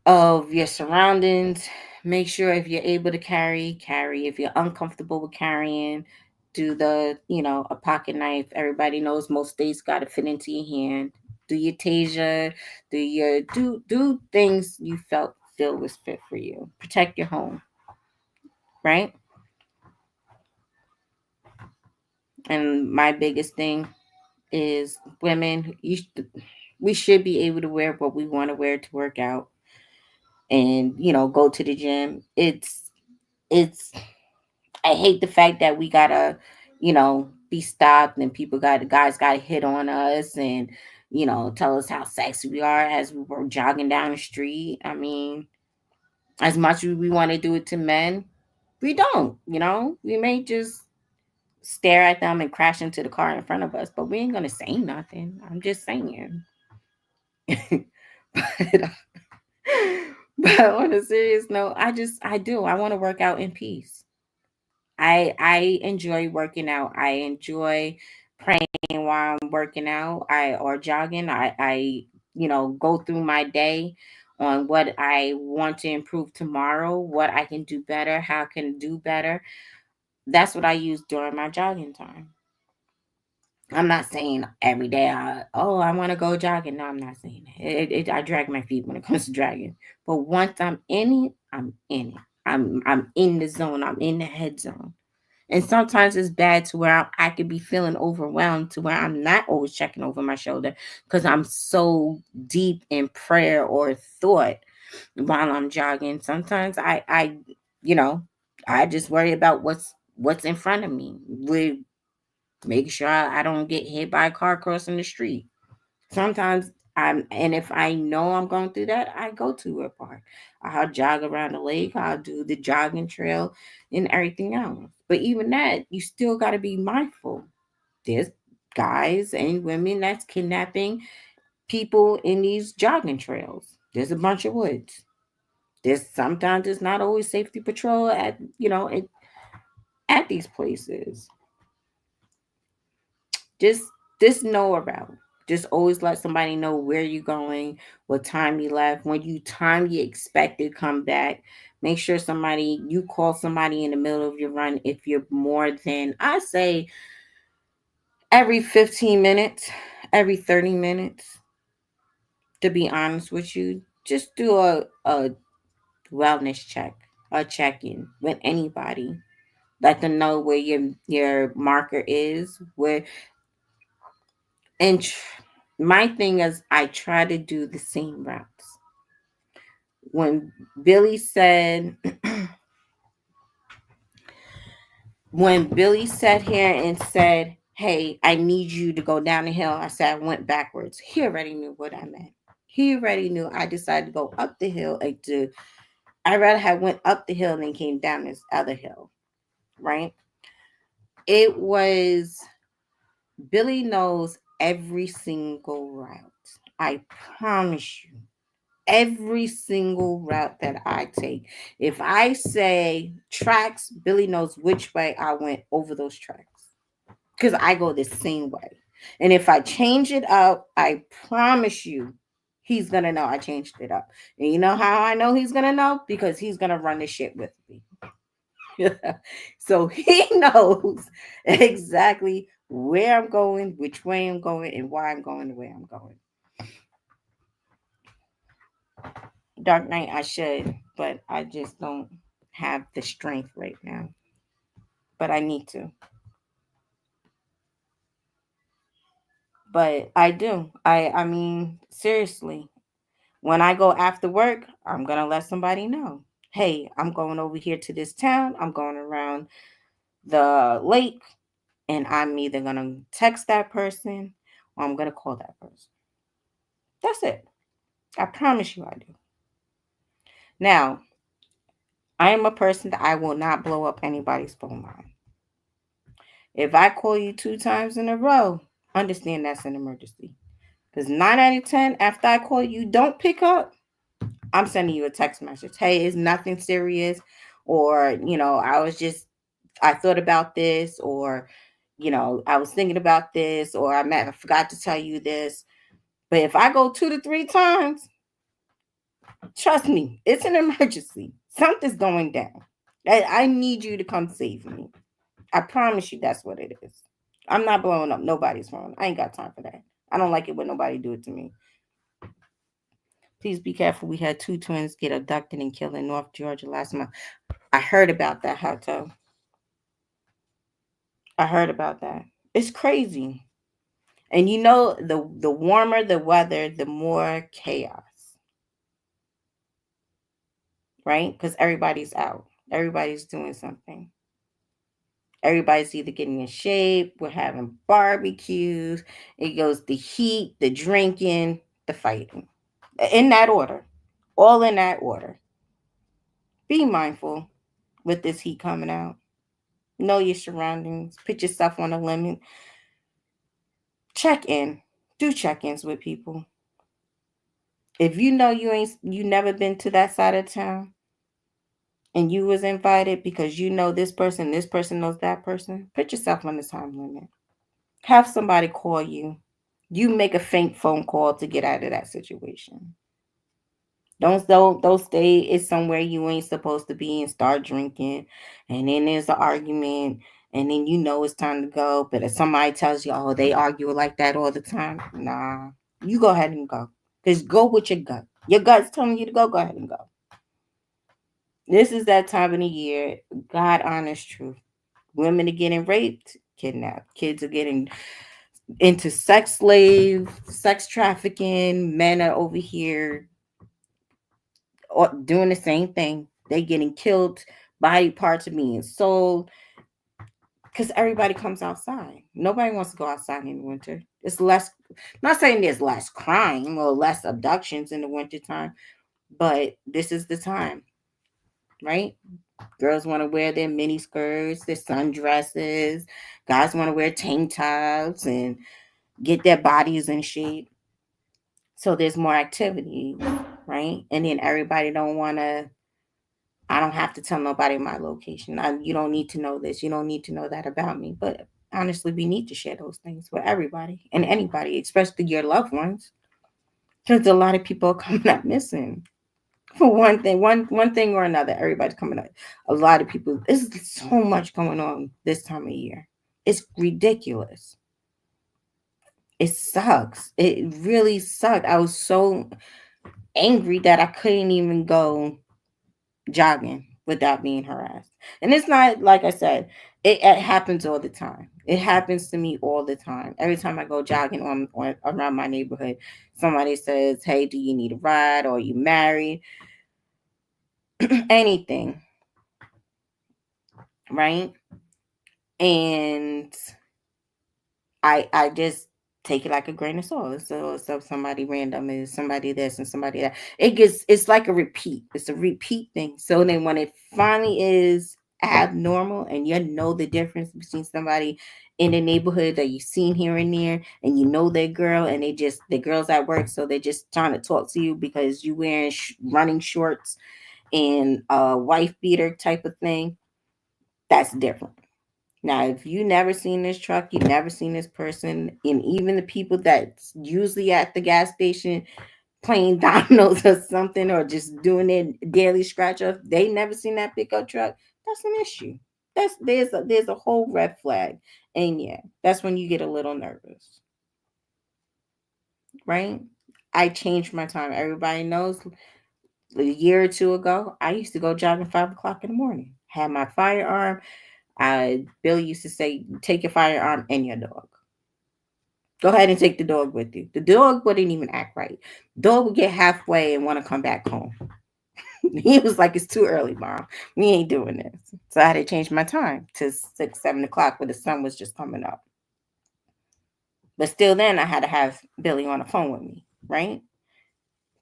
of your surroundings. Make sure if you're able to carry. If you're uncomfortable with carrying, do a pocket knife. Everybody knows most states got to fit into your hand. Do your taser. Do things you feel was fit for you. Protect your home, right? And my biggest thing is women, we should be able to wear what we want to wear to work out and, go to the gym. It's I hate the fact that we gotta, be stopped and guys gotta hit on us and, tell us how sexy we are as we were jogging down the street. I mean, as much as we want to do it to men, we don't, we may just stare at them and crash into the car in front of us, but we ain't gonna say nothing. I'm just saying. but but on a serious note, I want to work out in peace. I enjoy working out. I enjoy praying while I'm working out. I or jogging. I go through my day on what I want to improve tomorrow, what I can do better, how I can do better. That's what I use during my jogging time. I'm not saying every day. I want to go jogging. No, I'm not saying that. I drag my feet when it comes to dragging. But once I'm in it, I'm in it. I'm in the zone. I'm in the head zone. And sometimes it's bad to where I could be feeling overwhelmed to where I'm not always checking over my shoulder because I'm so deep in prayer or thought while I'm jogging. Sometimes you know, I just worry about what's in front of me. With making sure I don't get hit by a car crossing the street. Sometimes and if I know I'm going through that, I go to a park. I'll jog around the lake, I'll do the jogging trail and everything else. But even that, you still got to be mindful. There's guys and women that's kidnapping people in these jogging trails. There's a bunch of woods. There's sometimes it's not always safety patrol at these places. Just know about. Just always let somebody know where you're going, what time you left, when you expect to come back. Make sure you call somebody in the middle of your run if you're more than, I say, every 15 minutes, every 30 minutes. To be honest with you, just do a wellness check, a check-in with anybody. Let them know where your marker is, where and my thing is I try to do the same routes. When Billy said when Billy sat here and said, "Hey, I need you to go down the hill," I said I went backwards. He already knew what I meant. He already knew I decided to go up the hill I rather have went up the hill than came down this other hill. Right? It was Billy knows every single route. I promise you. Every single route that I take. If I say tracks, Billy knows which way I went over those tracks because I go the same way. And if I change it up, I promise you, he's gonna know I changed it up. And you know how I know he's gonna know? Because he's gonna run the shit with me. So he knows exactly where I'm going, which way I'm going, and why I'm going the way I'm going. Dark Knight, I should, but I just don't have the strength right now. But I need to. But I do. I mean, seriously. When I go after work, I'm gonna let somebody know. Hey, I'm going over here to this town. I'm going around the lake, and I'm either gonna text that person or I'm gonna call that person. That's it. I promise you I do. Now, I am a person that I will not blow up anybody's phone line. If I call you 2 times in a row, understand that's an emergency. Because 9 out of 10, after I call you, don't pick up. I'm sending you a text message. Hey, it's nothing serious. Or, I thought about this. Or, I was thinking about this. Or I forgot to tell you this. But if I go 2 to 3 times, trust me, it's an emergency. Something's going down. I need you to come save me. I promise you that's what it is. I'm not blowing up nobody's phone. I ain't got time for that. I don't like it when nobody do it to me. Please be careful. We had 2 twins get abducted and killed in North Georgia last month. I heard about that, Hato. I heard about that. It's crazy. And you know, the warmer the weather, the more chaos, right? Because everybody's out. Everybody's doing something. Everybody's either getting in shape, we're having barbecues. It goes the heat, the drinking, the fighting. In that order. All in that order. Be mindful with this heat coming out. Know your surroundings. Put yourself on a limit. Check in. Do check-ins with people. If you know you never been to that side of town and you was invited because you know this person knows that person, put yourself on the time limit. Have somebody call you. You make a faint phone call to get out of that situation. Don't stay it's somewhere you ain't supposed to be and start drinking, and then there's an argument, and then you know it's time to go. But if somebody tells you, oh, they argue like that all the time, nah, you go ahead and go. Just go with your gut. Your gut's telling you to go. Go ahead and go. This is that time of the year. God honest truth. Women are getting raped, kidnapped. Kids are getting into sex trafficking. Men are over here doing the same thing. They getting killed, body parts are being sold because everybody comes outside. Nobody wants to go outside in the winter. It's less. Not saying there's less crime or less abductions in the wintertime, but this is the time, right? Girls want to wear their mini skirts, their sundresses. Guys want to wear tank tops and get their bodies in shape. So there's more activity, right? And then everybody don't want to. I don't have to tell nobody my location. You don't need to know this. You don't need to know that about me. But honestly, we need to share those things with everybody and anybody, especially your loved ones, because a lot of people are coming up missing for one thing or another. Everybody's coming up. A lot of people. There's so much going on this time of year. It's ridiculous. It sucks. It really sucked. I was so angry that I couldn't even go jogging without being harassed. And it's not like I said, it happens all the time. It happens to me all the time. Every time I go jogging on around my neighborhood, somebody says, "Hey, do you need a ride? Or are you married?" Anything, right? And I just take it like a grain of salt. So somebody random is somebody this and somebody that. It's like a repeat. It's a repeat thing. So then when it finally is abnormal and you know the difference between somebody in the neighborhood that you've seen here and there and you know their girl and the girls at work, so they're just trying to talk to you because you wearing running shorts and a wife beater type of thing. That's different. Now, if you never seen this truck, you never seen this person, and even the people that's usually at the gas station playing dominoes or something, or just doing their daily scratch off, they never seen that pickup truck. That's an issue. There's a whole red flag, and yeah, that's when you get a little nervous, right? I changed my time. Everybody knows. A year or two ago, I used to go jogging 5 o'clock in the morning. Had my firearm. Bill used to say, "Take your firearm and your dog. Go ahead and take the dog with you." The dog wouldn't even act right. Dog would get halfway and want to come back home. He was like, "It's too early, Mom. We ain't doing this." So I had to change my time to 6, 7 o'clock when the sun was just coming up. But still, then I had to have Billy on the phone with me, right?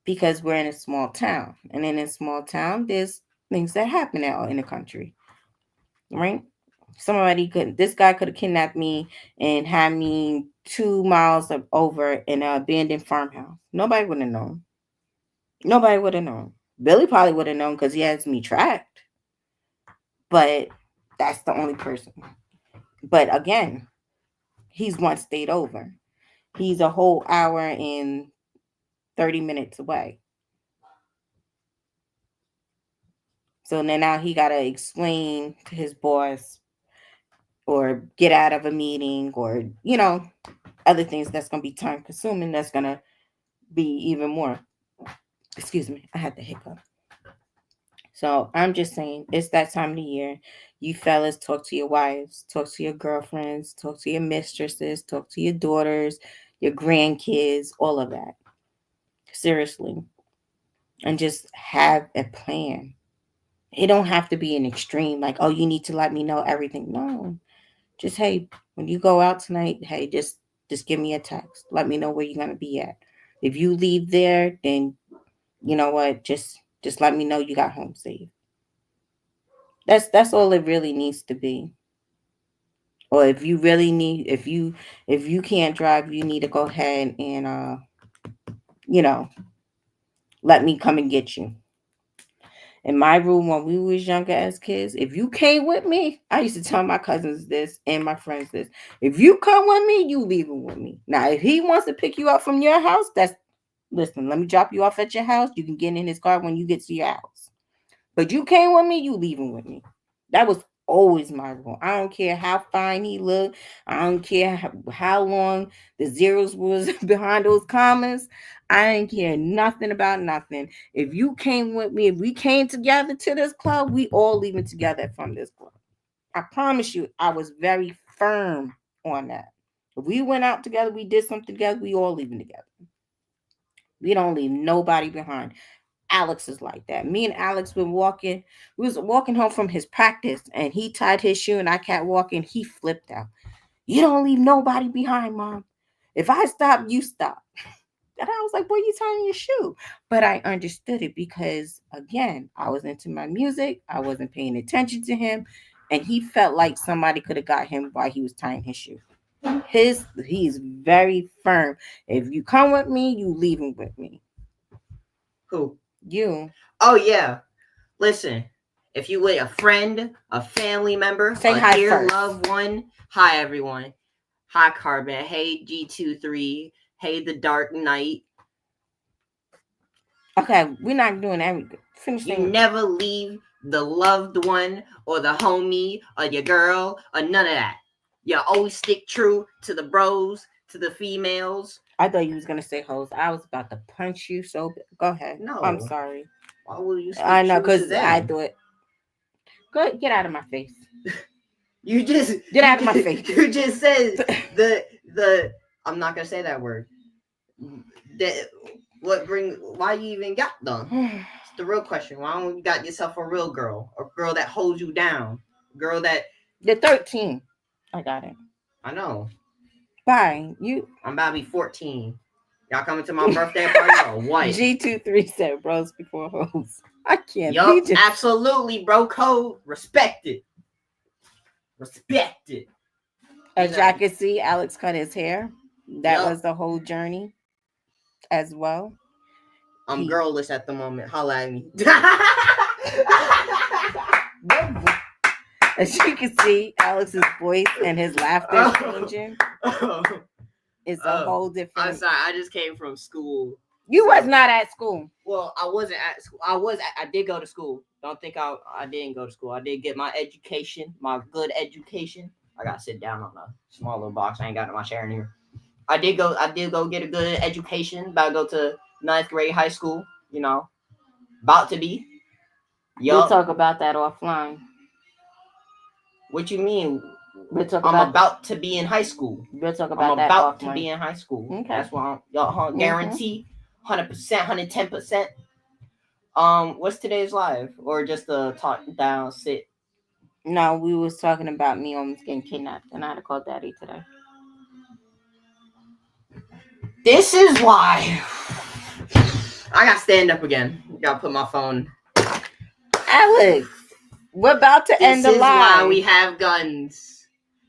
Because we're in a small town, and in a small town, there's things that happen out in the country, right? This guy could have kidnapped me and had me 2 miles over in an abandoned farmhouse. Nobody would have known. Nobody would have known. Billy probably would have known because he has me tracked, but that's the only person. But again, he's one state over. He's a whole hour and 30 minutes away. So then now he got to explain to his boss or get out of a meeting or, other things that's going to be time consuming. That's going to be even more. Excuse me, I had the hiccup. So I'm just saying, it's that time of the year. You fellas talk to your wives, talk to your girlfriends, talk to your mistresses, talk to your daughters, your grandkids, all of that. Seriously. And just have a plan. It don't have to be an extreme, like, oh, you need to let me know everything. No. Just hey, when you go out tonight, hey, just give me a text. Let me know where you're gonna be at. If you leave there, then you know what, just let me know you got home safe. That's all it really needs to be. Or if you really need, if you can't drive, you need to go ahead and you know, let me come and get you. In my room when we was younger as kids, if you came with me, I used to tell my cousins this and my friends this. If you come with me, you leaving with me. Now, if he wants to pick you up from your house, that's listen, let me drop you off at your house. You can get in his car when you get to your house. But you came with me, you leaving with me. That was always my rule. I don't care how fine he looked. I don't care how long the zeros was behind those commas. I didn't care nothing about nothing. If you came with me, if we came together to this club, we all leaving together from this club. I promise you, I was very firm on that. If we went out together, we did something together, we all leaving together. We don't leave nobody behind. Alex is like that. Me and Alex been walking. We was walking home from his practice, and he tied his shoe, and I kept walking. He flipped out. You don't leave nobody behind, Mom. If I stop, you stop. And I was like, "Boy, you tying your shoe?" But I understood it because, again, I was into my music. I wasn't paying attention to him, and he felt like somebody could have got him while he was tying his shoe. He's very firm. If you come with me, you leaving with me. Who? You Oh yeah. Listen, if you with a friend, a family member, say a hi dear first. loved one, hi everyone. Hi Carbon. Hey G23. Hey the Dark Knight. Okay, we're not doing every finish You thing. never leave the loved one or the homie or your girl or none of that. You always stick true to the bros, to the females. I thought you was gonna say hoes. I was about to punch you. So go ahead. I'm No. sorry. Why will you I stick know, true to cause I them? thought. Go get out of my face. You just Get out of my face. you just said the I'm not gonna say that word. That why you even got them? It's the real question. Why don't you got yourself a real girl? A girl that holds you down. A girl that You're 13. I got it. I know. Fine. You. I'm about to be 14. Y'all coming to my birthday party or what? G23 said bros before hoes. I can't. He Yup, just. absolutely, bro. Code. Respect it. Respect it. As y'all can see, Alex cut his hair. That Yup. was the whole journey as well. I'm He. girlless at the moment. Holla at me. As you can see, Alex's voice and his laughter is changing. It's a whole different. I'm sorry. I just came from school. You was not at school. Well, I wasn't at school. I did go to school. Don't think I didn't go to school. I did get my education, my good education. I gotta sit down on a small little box. I ain't got my chair in here. I did go get a good education. About to go to ninth grade high school. You know, about to be. We'll Yup. talk about that offline. What you mean? We'll talk I'm about about to be in high school. We'll talk I'm about that about to offline. be in high school. Okay. That's why I'm y'all guarantee 100%, 110%. What's today's live or just the talk down sit? No, we was talking about me almost getting kidnapped, and I had to call Daddy today. This is why I gotta stand up again. Gotta put my phone. Alex, we're about to end the This is why live. we have guns.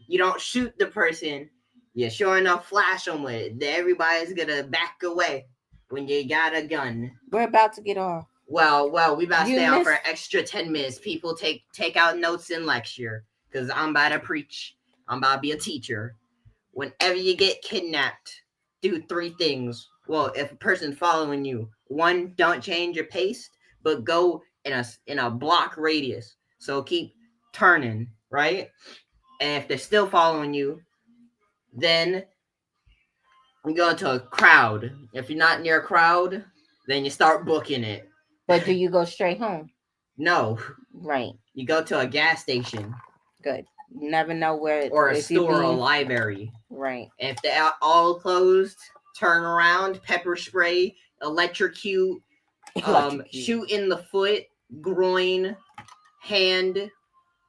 You don't shoot the person. You sure enough flash them with it. Everybody's gonna back away when you got a gun. We're about to get off. Well, we about to You stay on for missed- an extra 10 minutes. People take out notes in lecture. Cause I'm about to preach. I'm about to be a teacher. Whenever you get kidnapped, do 3 things. Well, if a person's following you, 1, don't change your pace, but go in a block radius. So keep turning, right? And if they're still following you, then you go into a crowd. If you're not near a crowd, then you start booking it. But do you go straight home? No, Right. you go to a gas station Good. You never know where or a if you store or a leave. library. Right. If they're all closed, turn around, pepper spray, electrocute, Electrocute. shoot in the foot, groin, hand,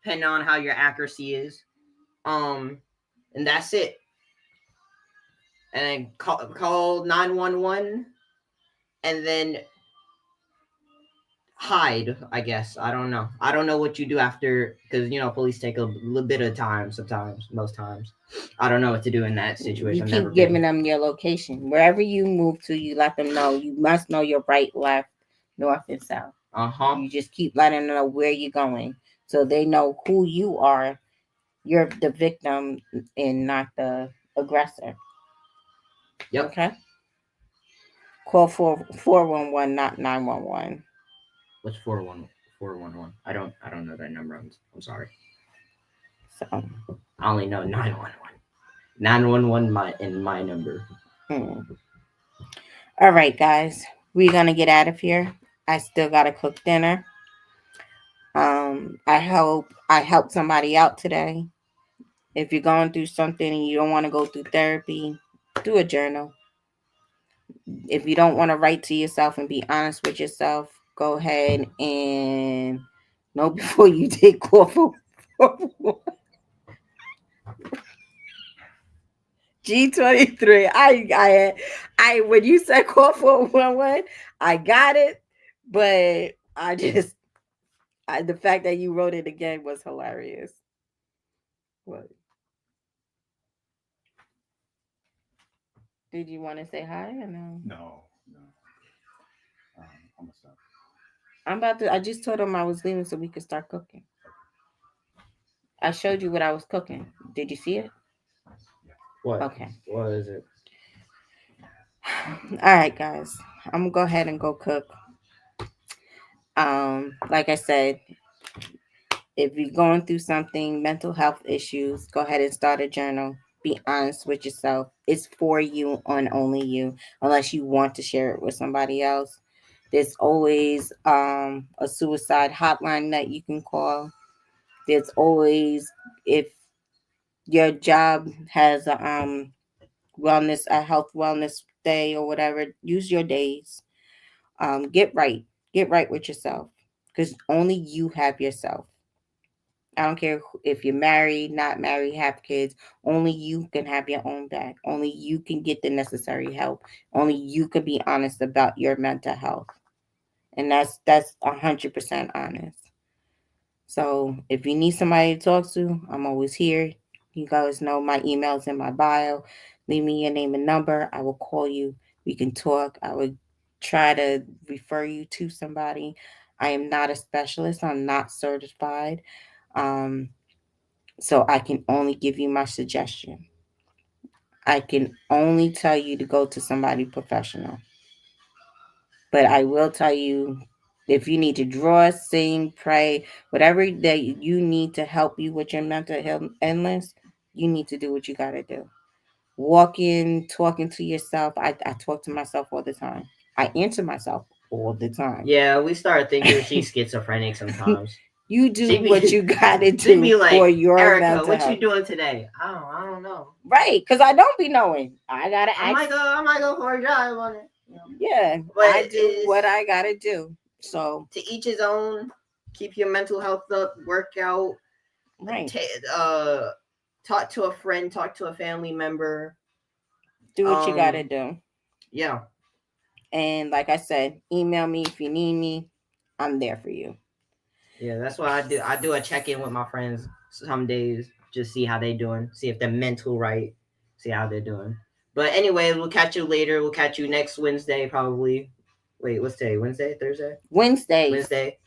depending on how your accuracy is. And that's it. And then call 911 and then hide, I guess. I don't know. I don't know what you do after, because police take a little bit of time sometimes, most times. I don't know what to do in that situation. You I've keep never giving been. them your location. Wherever you move to, you let them know. You must know your right, left, north, and south. You just keep letting them know where you're going, so they know who you are. You're the victim and not the aggressor. Yep. Okay. Call 411, not 911. What's 411? I don't know that number. I'm sorry. So I only know 911. 911 my number. All right, guys. We're gonna get out of here. I still gotta cook dinner. I hope I helped somebody out today. If you're going through something and you don't want to go through therapy, do a journal. If you don't want to write to yourself and be honest with yourself, go ahead and know before you take off. G23. I when you said call 411, I got it, but the fact that you wrote it again was hilarious. What? Did you want to say hi or no? No. I'm gonna stop. I'm about to. I just told him I was leaving so we could start cooking. I showed you what I was cooking. Did you see it? What? Okay. What is it? All right, guys. I'm gonna go ahead and go cook. Like I said, if you're going through something, mental health issues, go ahead and start a journal. Be honest with yourself. It's for you and only you, unless you want to share it with somebody else. There's always a suicide hotline that you can call. There's always, if your job has a health wellness day or whatever, use your days. Get right with yourself, because only you have yourself. I don't care if you're married, not married, have kids. Only you can have your own back. Only you can get the necessary help. Only you can be honest about your mental health, and that's 100% honest. So if you need somebody to talk to, I'm always here. You guys know my email's in my bio. Leave me your name and number. I will call you. We can talk. I would try to refer you to somebody. I am not a specialist. I'm not certified. Um, so I can only give you my suggestion. I can only tell you to go to somebody professional. But I will tell you, if you need to draw, sing, pray, whatever that you need to help you with your mental health illness, you need to do what you got to do. Walking, talking to yourself. I talk to myself all the time. I answer myself all the time. Yeah, we started thinking she's schizophrenic sometimes. You do She be- what you got to She'd be do like, for your Erica, mental what health. you doing today? I don't know. Right, because I don't be knowing. I got to ask. I might go for a drive on it. Yeah, But I do what I got to do. So, to each his own. Keep your mental health up. Work out. right. Talk to a friend. Talk to a family member. Do what you got to do. Yeah. And like I said, email me if you need me. I'm there for you. Yeah, that's what I do. I do a check in with my friends some days, just see how they doing, see if they're mental right, see how they're doing. But anyways, we'll catch you later. We'll catch you next Wednesday probably. Wait, what's today? Wednesday? Thursday? Wednesday.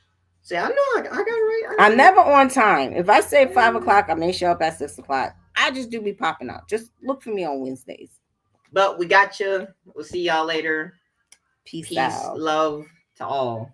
See, I know I got it right. I'm never on time. If I say 5 o'clock, I may show up at 6 o'clock. I just do be popping out. Just look for me on Wednesdays. But we got you. We'll see y'all later. Peace Peace, out. love to all.